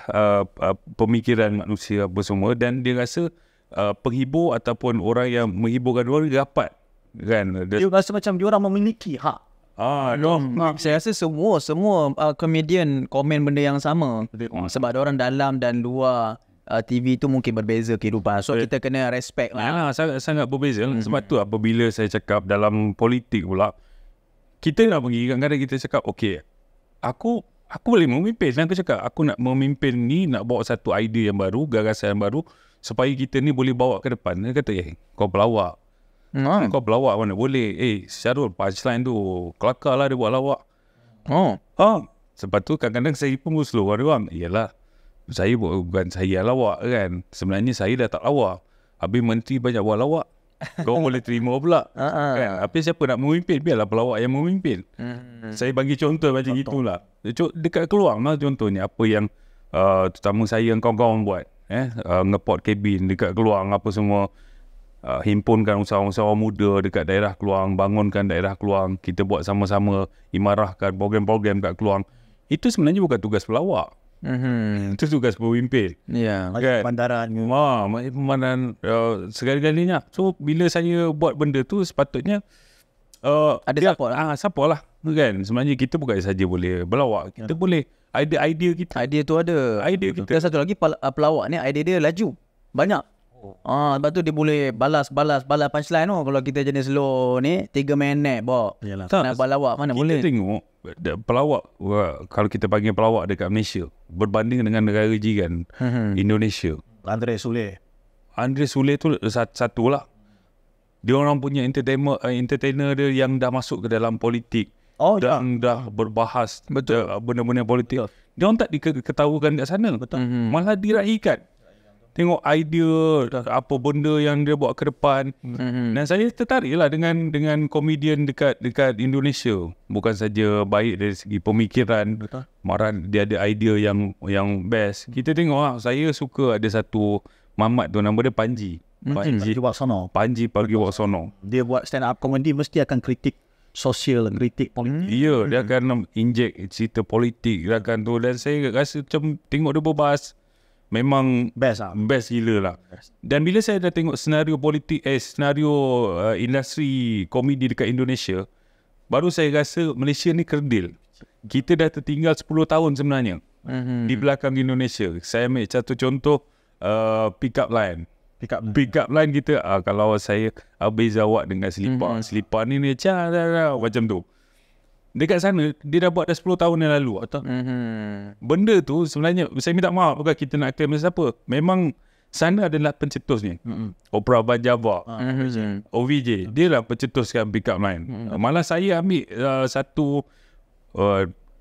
pemikiran manusia apa semua, dan dia rasa penghibur ataupun orang yang menghiburkan orang rapat kan. Dia rasa macam dia orang memiliki hak. Saya rasa semua komedian komen benda yang sama. Sebab ada orang dalam dan luar TV tu mungkin berbeza kehidupan. So kita kena respect lah. Sangat berbeza. Sebab tu apabila saya cakap dalam politik pula, kita nak pergi, kadang-kadang kita cakap, okay, aku boleh memimpin. Dan aku cakap, aku nak memimpin ni, nak bawa satu idea yang baru, gagasan yang baru, supaya kita ni boleh bawa ke depan. Dia kata, kau pelawak. Kau pelawak mana boleh. Syarul, punchline tu kelakar lah dia buat lawak. Sebab tu kadang-kadang saya pun slow orang. Yalah, saya bukan saya lawak kan. Sebenarnya saya dah tak lawak. Habis menteri banyak buat lawak, kau boleh terima pula kan? Tapi siapa nak memimpin, biarlah pelawak yang memimpin. Saya bagi contoh macam itulah. Dekat Keluang lah contohnya, apa yang terutama saya yang kawan-kawan buat, ngepot kabin dekat Keluang apa semua, himpunkan usahawan-usahawan muda dekat daerah Keluang, bangunkan daerah Keluang, kita buat sama-sama, imarahkan program-program kat Keluang. Itu sebenarnya bukan tugas pelawak. Itu tugas pemimpin. Kan? Pemandaran. Pemandaran segala-galanya. So bila saya buat benda tu, sepatutnya ada support lah kan. Sebenarnya kita bukan saja boleh berlawak, kita boleh idea kita. Idea tu ada. Idea kita. Dan satu lagi, pelawak ni idea dia laju, banyak. Lepas tu dia boleh balas punchline tu. Kalau kita jenis slow ni 3 minit bawa. Nak buat lawak mana kita boleh. Kita tengok pelawak, kalau kita panggil pelawak dekat Malaysia berbanding dengan negara jiran Indonesia, Andre Sule tu satu lah. Dia orang punya entertainer dia yang dah masuk ke dalam politik, dan dah berbahas benda-benda politik. Dia orang tak diketahukan kat sana. Malah diraihkan. Tengok idea apa benda yang dia buat ke depan. Dan saya tertarik lah dengan komedian dekat Indonesia. Bukan saja baik dari segi pemikiran, marah dia ada idea yang best. Kita tengok lah, saya suka ada satu mamat tu, nama dia Panji Pragiwaksono. Dia buat stand up comedy, mesti akan kritik sosial, kritik politik. Ya, dia akan inject cerita politik, dia akan tu. Dan saya rasa macam tengok dia berbahas, memang best gila lah. Dan bila saya dah tengok senario politik, senario industri komedi dekat Indonesia, baru saya rasa Malaysia ni kerdil. Kita dah tertinggal 10 tahun sebenarnya di belakang Indonesia. Saya ambil satu contoh, pick up line kita, kalau saya beza awak dengan selipar ni macam tu. Dekat sana dia dah buat dah 10 tahun yang lalu. Benda tu sebenarnya, saya minta maaf bukan kita nak claim siapa. Memang sana adalah pencetusnya. Opera Abang Jabbar, OVJ, dia lah pencetuskan pick up line. Malah saya ambil satu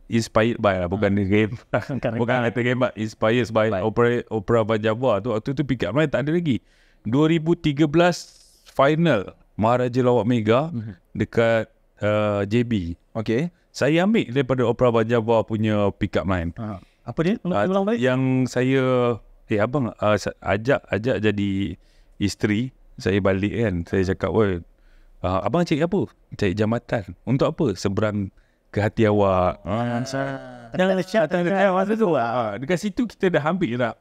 inspired by lah, bukan game. Bukan kata game, inspired by Opera Abang Jabbar tu. Waktu tu pick up line tak ada lagi. 2013 final Maharaja Lawak Mega dekat JB. Okay. Saya ambil daripada Opera Abang Jabbar punya pick up line. Apa dia? Ulang balik. Yang saya abang ajak jadi isteri saya balik kan. Saya cakap, abang cari apa? Cari jambatan. Untuk apa? Seberang ke hati awak. Masa tu Dekat situ kita dah ambil dah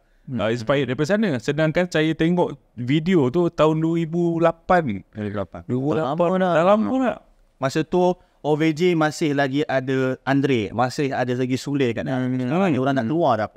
inspired daripada sana. Sedangkan saya tengok video tu tahun 2008. 2008 dah lama tak? Masa tu OVJ masih lagi ada Andre, masih ada lagi Sule kat dalam. Orang nak keluar dah.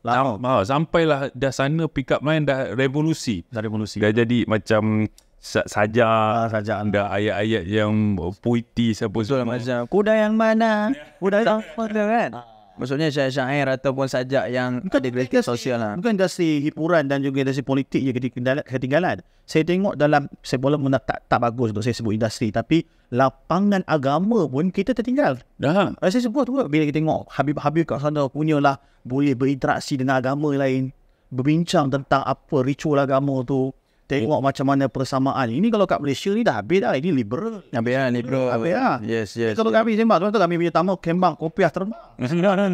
Lama. Sampailah dah sana pick up line dah revolusi. Dah jadi macam saja anda ayat-ayat yang puitis apa semua. Macam kuda yang mana? Kuda yang mana kan? Maksudnya syair ataupun sajak yang ada kritik sosial lah. Bukan industri hiburan dan juga industri politik je ketinggalan. Saya tengok dalam, saya boleh tak bagus untuk saya sebut industri, tapi lapangan agama pun kita tertinggal. Saya sebut tu bila kita tengok Habib-Habib kat sana punyalah boleh berinteraksi dengan agama lain, berbincang tentang apa ritual agama tu. Tengok macam mana persamaan. Ini kalau kat Malaysia ni dah habis dah. Ini liberal. Habis lah. Yes. Kalau kami sembang, tu kami punya tamu kembang kopiah terbang. Orang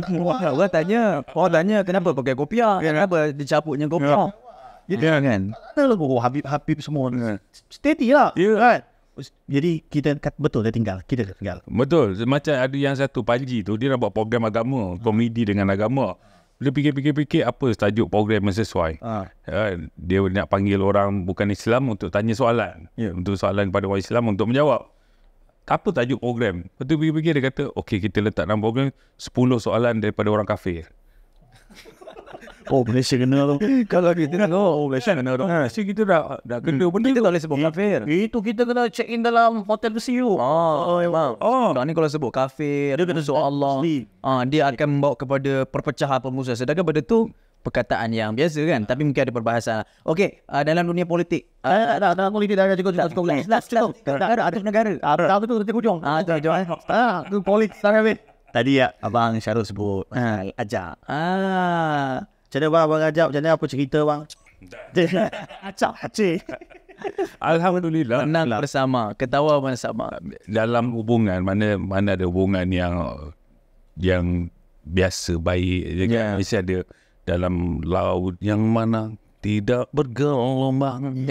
tanya kenapa pakai kopiah? Kenapa dicaputnya kopiah? Ya kan? Ada lagu Habib semua. Steady lah. Kan? Jadi kita betul kita tertinggal. Betul. Macam ada yang satu Panji tu, dia nak buat program agama, komedi dengan agama. Dia fikir-fikir apa tajuk program yang sesuai. Dia nak panggil orang bukan Islam untuk tanya soalan. Untuk soalan kepada orang Islam untuk menjawab. Apa tajuk program? Lepas tu fikir-fikir dia kata, okey kita letak dalam program 10 soalan daripada orang kafir. Malaysia kena tu. Kalau kita nak Malaysia kena tu. So kita dah kena benda kita tu. tak boleh sebut kafir. Itu kita kena check in dalam hotel besi tu. Memang. Sekarang ni kalau sebut kafir, dia kena sebut Allah. Dia akan membawa kepada perpecahan permusuhan. Sedangkan benda tu perkataan yang biasa kan, tapi mungkin ada perbahasan. Okey, dalam dunia politik. Dalam politik dah cukup. Ada negara. Ada tu hujung. Tu politik dah habis. Tadi abang Syarul sebut ajak. Macam mana abang ajak? Macam mana apa cerita bang? Acak. Alhamdulillah. Menang bersama, ketawa bersama. Dalam hubungan mana ada hubungan yang biasa baik. Mesti ada dalam laut yang mana tidak bergelombang.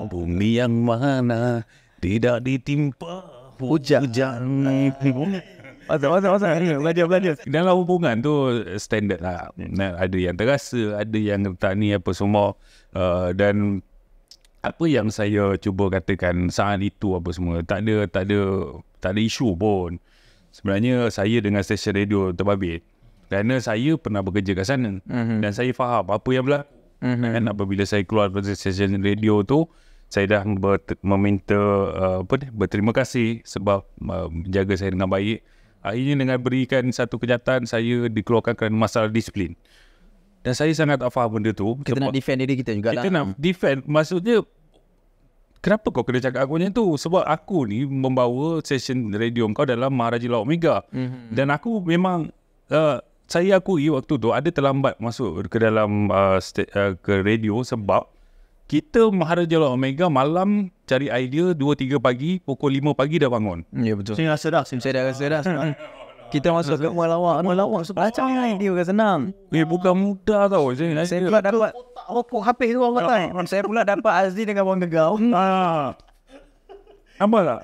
Bumi yang mana tidak ditimpa hujan. Belajar. Dalam hubungan tu standard lah. Ada yang terasa, ada yang tak ni apa semua. Dan apa yang saya cuba katakan saat itu apa semua, tak ada isu pun. Sebenarnya saya dengan stesen radio terbabit. Kerana saya pernah bekerja kat sana. Dan saya faham apa yang berlaku. Dan apabila saya keluar dari stesen radio tu, saya dah meminta berterima kasih sebab menjaga saya dengan baik. Akhirnya dengan berikan satu kenyataan, saya dikeluarkan kerana masalah disiplin. Dan saya sangat tak faham benda tu. Kita nak defend diri kita juga lah. Kita nak defend. Maksudnya, kenapa kau kena cakap aku macam tu? Sebab aku ni membawa session radio kau dalam Maharaja Lawak Mega. Dan aku memang, saya akui waktu tu ada terlambat masuk ke dalam ke radio sebab kita Maharaja Lawak Mega malam cari idea 2-3 pagi, pukul 5 pagi dah bangun. Ya betul. Saya rasa dah. Saya dah rasa dah. Kita masuk ke melawak belajar idea bukan senang. Bukan mudah tau. Saya pula dapat Rokok habis tu orang kata. Saya pula dapat Azli dengan Wang Gegau. Apa tak?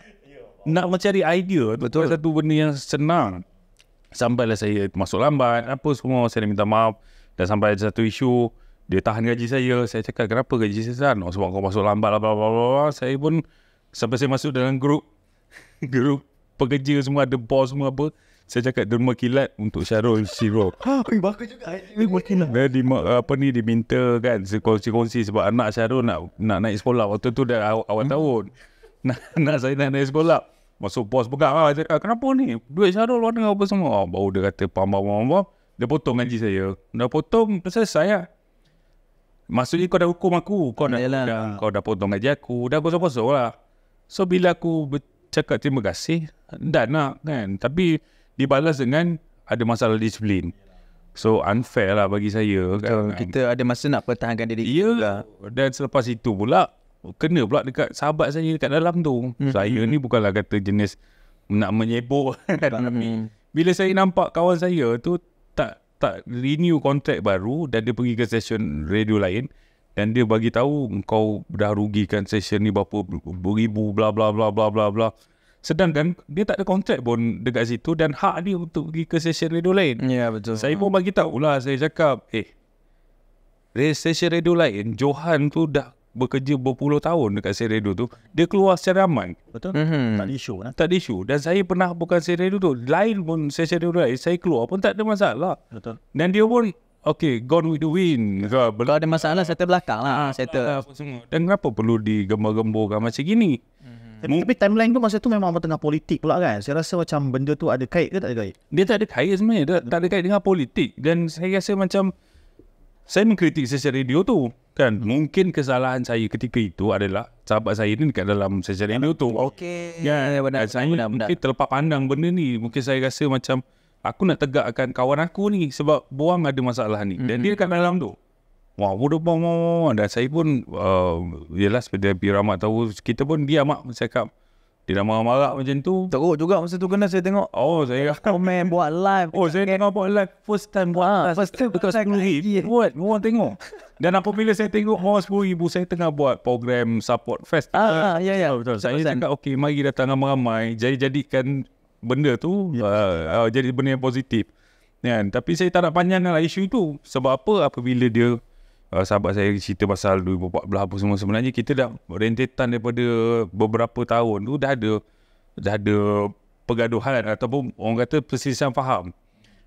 Nak mencari idea tu satu benda yang senang. Sampailah saya masuk lambat, apa semua, saya minta maaf. Dan sampai ada satu isu, dia tahan gaji saya. Saya cakap, kenapa gaji saya tahan? Sebab kau masuk lambat lah. Saya pun, sampai saya masuk dalam grup pekerja semua, ada bos semua apa. Saya cakap derma kilat untuk Syarul Shiro. Bagus juga. Dia diminta kan kongsi-kongsi sebab anak Syarul nak naik sekolah. Waktu tu dah awal tahun. Nak saya nak naik sekolah. Masuk bos pegang lah. Saya cakap, kenapa ni? Duit Syarul warna apa semua? Baru dia kata, pam. Dia potong gaji saya. Dah potong, selesai lah. Maksudnya kau dah hukum aku, kau dah potong gaji aku, dah kosong-kosong lah. So bila aku cakap terima kasih, dah nak kan. Tapi dibalas dengan ada masalah disiplin. So unfair lah bagi saya kan. Kita ada masa nak pertahankan diri kita Ya, juga. dan selepas itu pula kena pula dekat sahabat saya dekat dalam tu. Saya ni bukanlah kata jenis nak menyebok kan. Tapi bila saya nampak kawan saya tu tak renew kontrak baru dan dia pergi ke stesen radio lain dan dia bagi tahu kau dah rugikan stesen ni berapa ribu bla bla bla bla bla bla. Sedangkan dia tak ada kontrak pun dekat situ dan hak dia untuk pergi ke stesen radio lain. Ya, betul. Saya pun bagi tahulah, saya cakap, stesen radio lain, Johan tu dah bekerja berpuluh tahun dekat stesen radio tu, dia keluar secara aman. Betul? Tak ada isu kan? Tak ada isu. Dan saya pernah bukan stesen radio tu, lain pun stesen radio lain, saya keluar pun tak ada masalah. Betul. Dan dia pun, gone with the wind. Kalau ada masalah, settle belakang lah. Settle. Dan kenapa perlu digembar-gemborkan macam gini? Tapi timeline tu masa tu memang tengah politik pula kan. Saya rasa macam benda tu ada kait ke tak ada kait? Dia tak ada kait sebenarnya. Dia tak ada kait dengan politik. Dan saya rasa macam saya mengkritik stesen radio tu kan. Mungkin kesalahan saya ketika itu adalah sahabat saya ni dekat dalam stesen radio tu. Okey. Ya, benar. saya benar. mungkin terlepas pandang benda ni. Mungkin saya rasa macam aku nak tegakkan kawan aku ni sebab buang ada masalah ni. Dan dia dekat dalam tu. Wah, bodoh bang. Dan saya pun yelah seperti Rahmat tahu, kita pun diam cakap. Dia dah marah-marah macam tu. Teruk juga masa tu kena saya tengok. Oh, saya Komen buat live. saya tengok buat live first time buat. First time dekat 10,000 buat, orang tengok. Dan apabila saya tengok orang 10,000, saya tengah buat program support fest. Ya. Betul. Saya cakap mari datang ramai-ramai, jadikan benda tu jadi benda yang positif. Kan? Tapi saya tak nak panjanglah isu itu. Sebab apa? Apabila dia sahabat saya cerita pasal 2014 apa semua, sebenarnya kita dah rentetan daripada beberapa tahun tu dah ada pergaduhan ataupun orang kata perselisihan faham.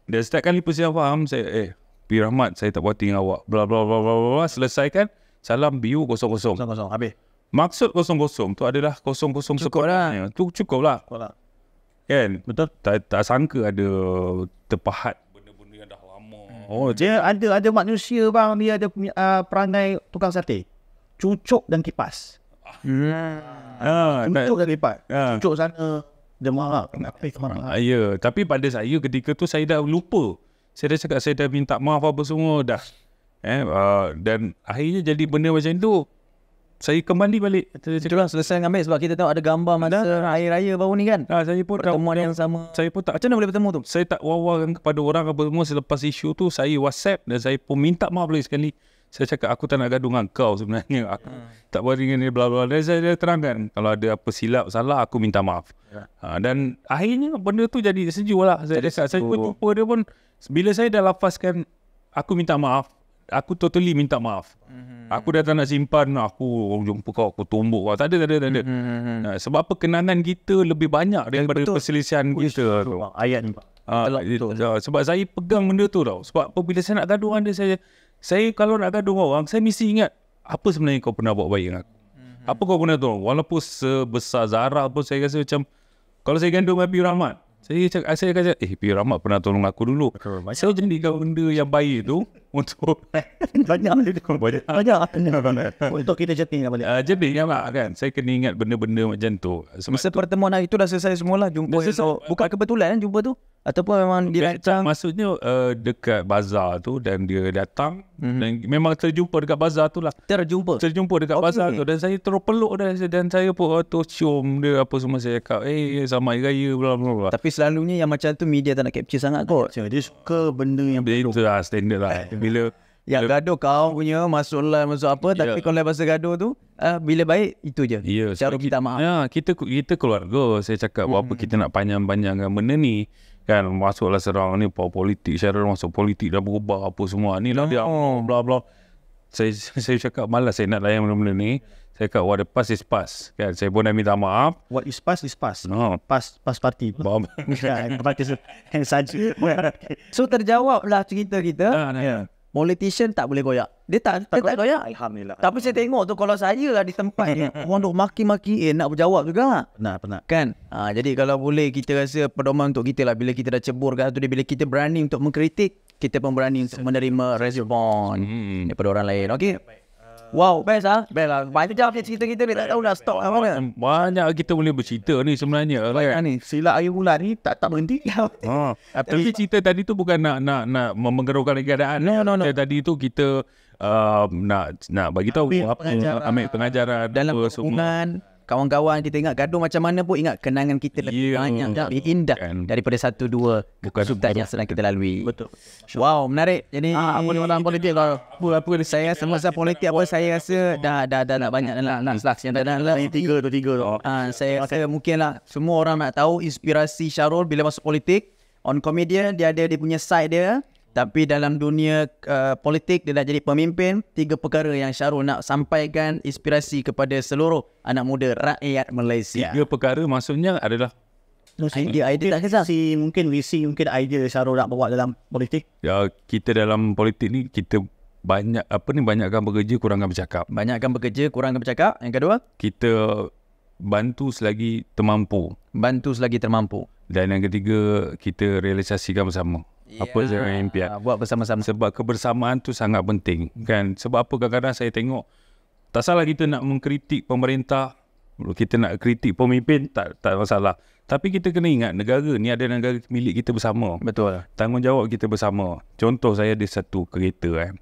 Dan setiap kali perselisihan faham saya P. Rahmat, saya tak puas dengan awak bla bla bla bla bla, selesaikan salam biu kosong-kosong. Kosong-kosong habis. Maksud kosong-kosong tu adalah kosong-kosong sekurang-kurangnya. Tu cukup lah. Kan? Betul. Tak sangka ada terpahat benda-benda yang dah lama. Oh, dia ada manusia bang, dia ada perangai tukang sate. Cucuk dan kipas. Cucuk dan kipas. Cucuk sana, dia marah. Kenapa marah? Ya, tapi pada saya ketika tu saya dah lupa. Saya dah cakap saya dah minta maaf apa semua dah. Dan akhirnya jadi benda macam tu. Saya kembali balik. Itulah selesai ambil sebab kita tengok ada gambar masa hari raya baru ni kan. Saya pun Pertemuan yang sama. Saya pun tak, Macam mana boleh bertemu tu? saya tak wawarkan kepada orang apa semua selepas isu tu. Saya WhatsApp dan saya pun minta maaf lagi sekali. Saya cakap aku tak nak gaduh dengan kau sebenarnya. Aku tak berani dengan dia bla bla. Dan saya terangkan kalau ada apa silap salah aku minta maaf. Dan akhirnya benda tu jadi sejuk lah. Saya pun jumpa dia pun bila saya dah lafazkan aku minta maaf, aku totally minta maaf. Aku dah tak nak simpan aku jumpa kau, aku tumbuk kau. Tak ada. Sebab perkenanan kita lebih banyak daripada perselisihan kita tu. Ayat ni pak. Sebab saya pegang benda tu tau. Sebab apabila saya nak gaduh dengan dia, saya kalau nak gaduh dengan orang, saya mesti ingat apa sebenarnya kau pernah buat baik dengan aku. Apa kau pernah tolong. Walaupun sebesar zarah pun saya rasa macam kalau saya gandung dengan P. Rahmat, saya akan cakap, P. Rahmat pernah tolong aku dulu. Saya jadikan benda yang baik tu untuk Banyak. Untuk kita jeting balik. jadi kan saya kena ingat benda-benda macam tu. Masa pertemuan hari tu dah selesai semualah jumpa. Dah selesai. Bukan kebetulan kan jumpa tu? Ataupun memang dirancang? Maksudnya dekat bazar tu dan dia datang dan memang terjumpa dekat bazar tu lah. Terjumpa Terjumpa dekat bazar tu dan saya terus peluk dia dan saya pun cium dia apa semua. Saya cakap selamat hari raya bla bla bla. Tapi selalunya yang macam tu media tak nak capture sangat kot. Dia suka benda yang Itu lah standard lah. Bila Yang gaduh kau punya masuk live masuk apa. Tapi kalau lepas gaduh tu bila baik itu je. Cara minta maaf. Ya, kita keluarga. Saya cakap apa kita nak panjang-panjangkan benda ni. Kan masuklah serang ni politik, Syarul masuk politik dah berubah apa semua ni lah dia bla bla. Saya cakap malas saya nak layan benda-benda ni. Saya cakap what the past is past. Kan saya pun dah minta maaf. What is past is past. No. Pas party. Party saja. So terjawab lah cerita kita. Politician tak boleh goyak. Dia tak goyak. Alhamdulillah. Tapi saya tengok tu kalau saya lah di tempat ni orang duk maki-maki nak berjawab juga. Benar. Kan? Jadi kalau boleh kita rasa pedoman untuk kita lah bila kita dah cebur kan tu dia bila kita berani untuk mengkritik kita pun berani untuk menerima respon daripada orang lain. Okey. Wow, best ah. Best lah. Banyak ni cerita kita ni tak tahu dah stop lah mana. Banyak kita boleh bercerita ni sebenarnya. Ni Silat air bulan ni tak berhenti. Tapi cerita tadi tu bukan nak menggeraukan keadaan. No. Tadi tu kita nak bagi tahu ambil pengajaran dalam apa semua. hubungan kawan-kawan kita ingat gaduh macam mana pun ingat kenangan kita lebih banyak, lebih indah daripada 1-2 kesulitan yang sedang kita lalui. Betul. Wow, menarik. Jadi Boleh dalam politik kalau apa saya semasa politik apa saya rasa dah nak banyak dah lah. Yang tak dah lah. tiga tu. Saya rasa mungkinlah semua orang nak tahu inspirasi Syarul bila masuk politik. On comedian dia ada dia punya side dia. Tapi dalam dunia politik dia dah jadi pemimpin. 3 perkara yang Syarul nak sampaikan inspirasi kepada seluruh anak muda rakyat Malaysia. 3 perkara maksudnya adalah Idea tak kisah. Mungkin visi, mungkin idea Syarul nak bawa dalam politik. ya, kita dalam politik ni kita banyakkan bekerja, kurangkan bercakap. Banyakkan bekerja, kurangkan bercakap. Yang kedua, Kita bantu selagi termampu. bantu selagi termampu. Dan yang ketiga, kita realisasikan bersama. Apa yang impian. Buat bersama-sama. Sebab kebersamaan tu sangat penting kan. Sebab apa kadang-kadang saya tengok tak salah kita nak mengkritik pemerintah, kita nak kritik pemimpin, tak masalah. Tapi kita kena ingat negara ni ada negara milik kita bersama. Betul. Tanggungjawab kita bersama. Contoh saya ada satu kereta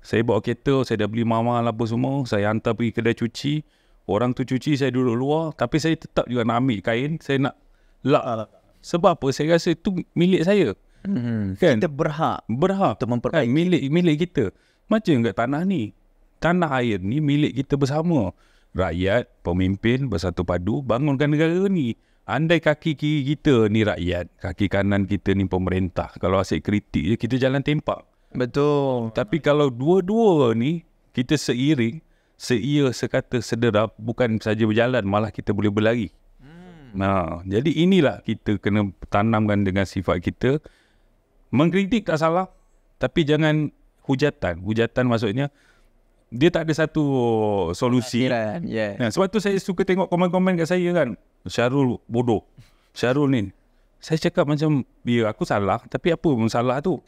Saya bawa kereta, saya dah beli mahal apa semua, saya hantar pergi kedai cuci. Orang tu cuci, saya duduk luar, tapi saya tetap juga nak ambil kain, saya nak lap. Sebab apa? Saya rasa itu milik saya. Kan? Kita berhak Berhak untuk memperbaiki. milik kita. Macam kat tanah ni, tanah air ni milik kita bersama. Rakyat, pemimpin bersatu padu bangunkan negara ni. Andai kaki kiri kita ni rakyat, kaki kanan kita ni pemerintah, kalau asyik kritik je kita jalan tempak. Betul. Tapi kalau dua-dua ni kita seiring, seia sekata sederap, bukan saja berjalan, malah kita boleh berlari. Jadi inilah kita kena tanamkan dengan sifat kita. Mengkritik tak salah, tapi jangan hujatan. Hujatan maksudnya dia tak ada satu solusi. Yeah. Sebab tu saya suka tengok komen-komen kat saya kan. Syarul bodoh. Syarul ni. Saya cakap macam, ya aku salah, tapi apa pun salah tu.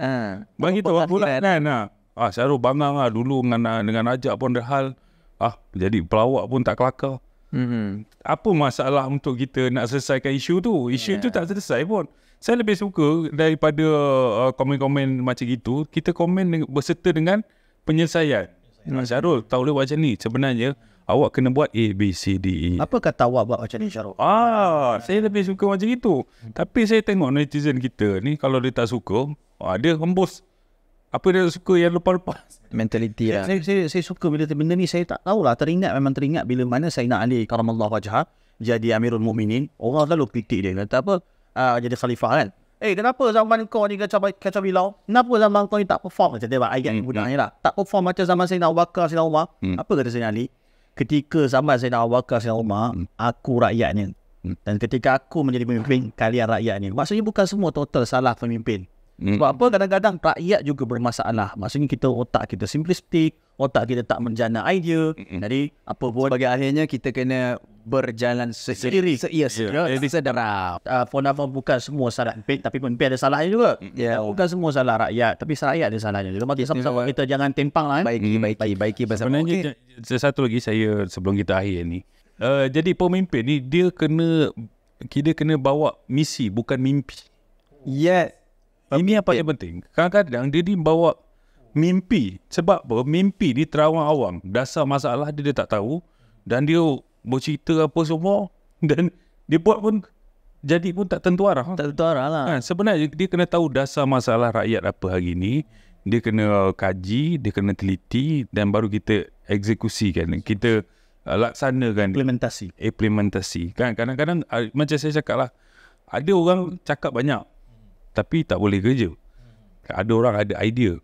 Bang kita orang pula kan. Syarul bangang lah dulu dengan ajak pun dah hal. Jadi pelawak pun tak kelakar. Apa masalah untuk kita nak selesaikan isu tu? Isu tu tak selesai pun. Saya lebih suka daripada komen-komen macam gitu, kita komen berserta dengan penyelesaian. Syarul, tak boleh buat macam ni. Sebenarnya, awak kena buat A, B, C, D, E. Apa kata awak buat macam ni, Syarul? Saya lebih suka macam itu. Tapi saya tengok netizen kita ni, kalau dia tak suka, dia hembus. Apa dia suka yang lepas-lepas. Mentaliti lah. Saya suka bila benda ni, saya tak tahulah. Memang teringat bila mana Sayyidina Ali karamallahu wajhah jadi Amirul Mukminin. Orang selalu kritik dia. Kata apa? Jadi khalifah kan. Kenapa zaman kau ni kacau bilau? Kenapa zaman kau ni tak perform? Macam dia ayat budaknya lah. Tak perform macam zaman Sayyidina Abu Bakar, Sayyidina Umar. Apa kata Sayyidina Ali? Ketika zaman Sayyidina Abu Bakar, Sayyidina Umar, aku rakyatnya. Dan ketika aku menjadi pemimpin, kalian rakyatnya. Maksudnya bukan semua total salah pemimpin. Sebab apa kadang-kadang rakyat juga bermasalah. Maksudnya otak kita simplistik, otak kita tak menjana idea. Jadi apa pun Sebagai akhirnya kita kena berjalan sendiri. Sederap. bukan semua salah pemimpin, tapi pemimpin ada salahnya juga. Bukan semua salah rakyat, tapi rakyat ada salahnya juga. Sama-sama kita jangan tempang lah. Baiki bersama. Sebenarnya satu lagi saya sebelum kita akhir ni. Jadi pemimpin ni kita kena bawa misi, bukan mimpi. Yes. Ini yang paling penting. Kadang-kadang dia bawa mimpi. Sebab apa? Mimpi ni terawang awam. Dasar masalah dia tak tahu. Dan dia bercerita apa semua. Dan dia buat pun jadi pun tak tentu arah. Tak tentu arah lah. Sebenarnya dia kena tahu dasar masalah rakyat apa hari ni. Dia kena kaji, dia kena teliti dan baru kita eksekusikan. Kita laksanakan. Implementasi. Kan kadang-kadang macam saya cakap lah. Ada orang cakap banyak. Tapi tak boleh kerja. Ada orang ada idea.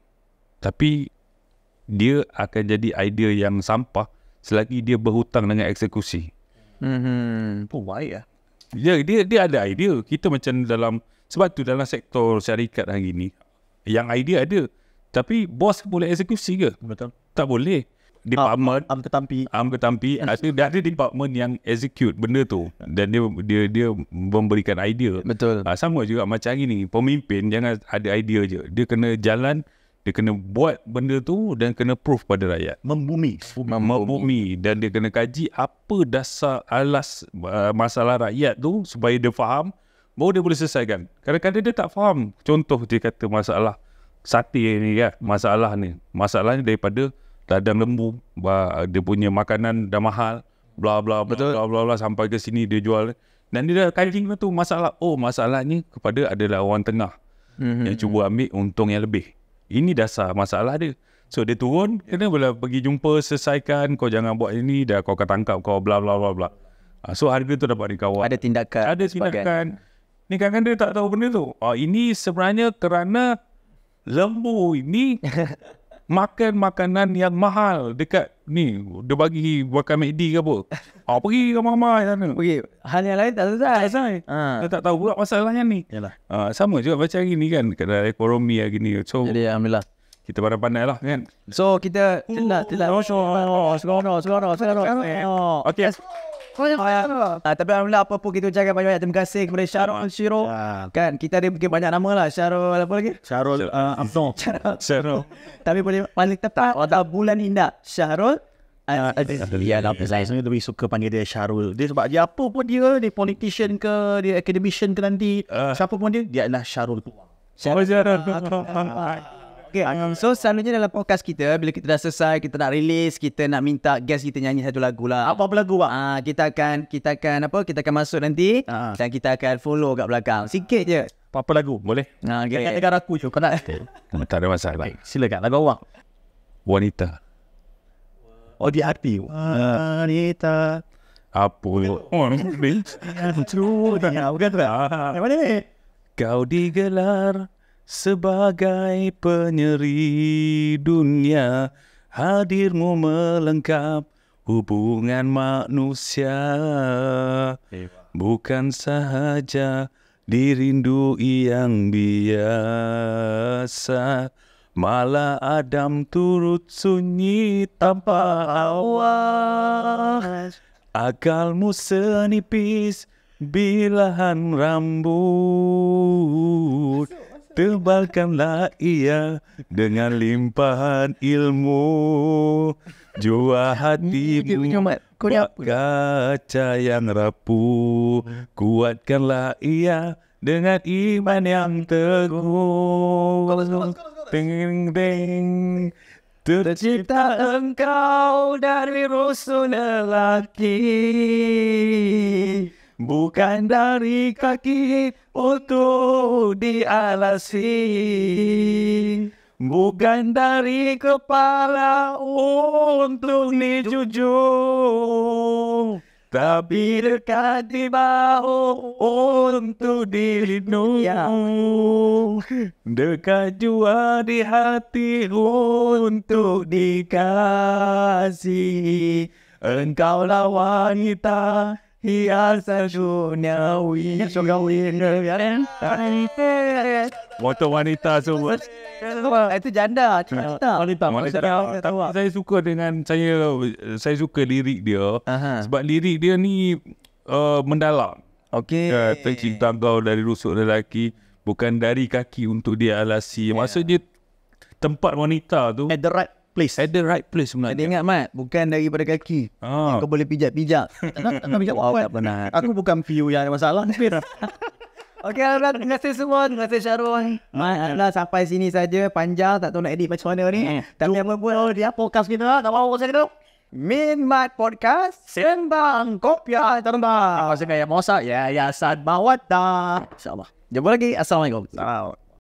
Tapi dia akan jadi idea yang sampah selagi dia berhutang dengan eksekusi. Baik lah. Dia ada idea. Kita macam sebab tu dalam sektor syarikat hari ni, yang idea ada. Tapi bos boleh eksekusi ke? Betul. Tak boleh. department Am ketampi. ketampi, ada department yang execute benda tu dan dia memberikan idea. Betul. Sama juga macam ini, pemimpin jangan ada idea je. Dia kena jalan, dia kena buat benda tu dan kena proof pada rakyat. Membumi. Dan dia kena kaji apa dasar alas masalah rakyat tu supaya dia faham, baru dia boleh selesaikan. Kadang-kadang dia tak faham. Contoh dia kata masalah sate ni kan, masalahnya daripada ladang lembu, dia punya makanan dah mahal, bla bla bla sampai ke sini dia jual. Dan dia dah kaji tu masalahnya kepada adalah orang tengah yang cuba ambil untung yang lebih. Ini dasar masalah dia. So dia turun, kena boleh pergi jumpa, selesaikan, kau jangan buat ini, dah kau akan tangkap kau, bla bla bla bla. So harga tu dapat dikawal. Ada tindakan. Ni kadang-kadang dia tak tahu benda tu. Ini sebenarnya kerana lembu ini makan makanan yang mahal dekat ni. Dia bagi makan McD ke apa. Pergi ke mama sana. Okey, hal yang lain tak selesai. Dia tak tahu pula masalahnya ni. Yalah. Sama juga macam gini kan. Kena ekonomi lah gini. So Jadi alhamdulillah. kita pandai-pandai lah kan. So kita Okay. tapi alhamdulillah apa pun kita ucapkan banyak-banyak terima kasih kepada Syarul Syiro. Kan kita ada mungkin banyak nama lah. Syarul apa lagi? Syarul Abdul. Syarul. Tapi paling tepat bulan indah. Syarul Dia saya sebenarnya lebih suka panggil dia Syarul. Dia sebab dia apa pun dia politician ke, dia academician ke nanti, siapa pun dia adalah Syarul. Okay. So selalunya dalam podcast kita, bila kita dah selesai, kita nak release, kita nak minta guest kita nyanyi satu lagu lah. Apa lagu Pak? Kita akan masuk nanti dan kita akan follow kat belakang. Sikit je. Apa lagu? Boleh? Okay. Kat negara aku je kau nak. Tak ada masalah. Silakan lagu awak. Wanita. Di hati. Wanita. Apa? Ni. Bukan tu kan? Yang mana ni? Kau digelar sebagai penyeri dunia, hadirmu melengkap hubungan manusia. Bukan sahaja dirindui yang biasa, malah Adam turut sunyi tanpa awas. Akalmu senipis bilahan rambut, tebalkanlah ia dengan limpahan ilmu. Jua hatimu kaca yang rapuh, kuatkanlah ia dengan iman yang teguh. Ding ding, tercipta engkau dari rusun lelaki, bukan dari kaki untuk dialasi, bukan dari kepala untuk dijunjung, tapi dekat di bahu untuk dilindungi, dekat jua di hati untuk dikasih. Engkaulah wanita hiasan duniawi. Motor wanita semua. Itu janda. Wanita. Saya suka dengan saya suka lirik dia. Sebab lirik dia ni mendalam. Okey. Tercipta kau dari rusuk lelaki, bukan dari kaki untuk dia alasi. Maksudnya tempat wanita tu At the right place. At the right place Dia sebenarnya. ingat Mat, bukan daripada kaki. Kau boleh pijak-pijak. Tak bijak Wow, buat. tak pernah. Aku bukan view yang ada masalah. Okey, alhamdulillah. Terima kasih semua. Terima kasih Syarul. Alhamdulillah sampai sini saja. Panjang, tak tahu nak edit macam mana ni. Tapi apa pun, Dia podcast kita. Tak mahu saya tu. Min Mat Podcast Sembang Kopiah Terbang. Saya kaya masak. Ya, Yayasan Mawaddah. InsyaAllah. Jumpa lagi. Assalamualaikum. Salam.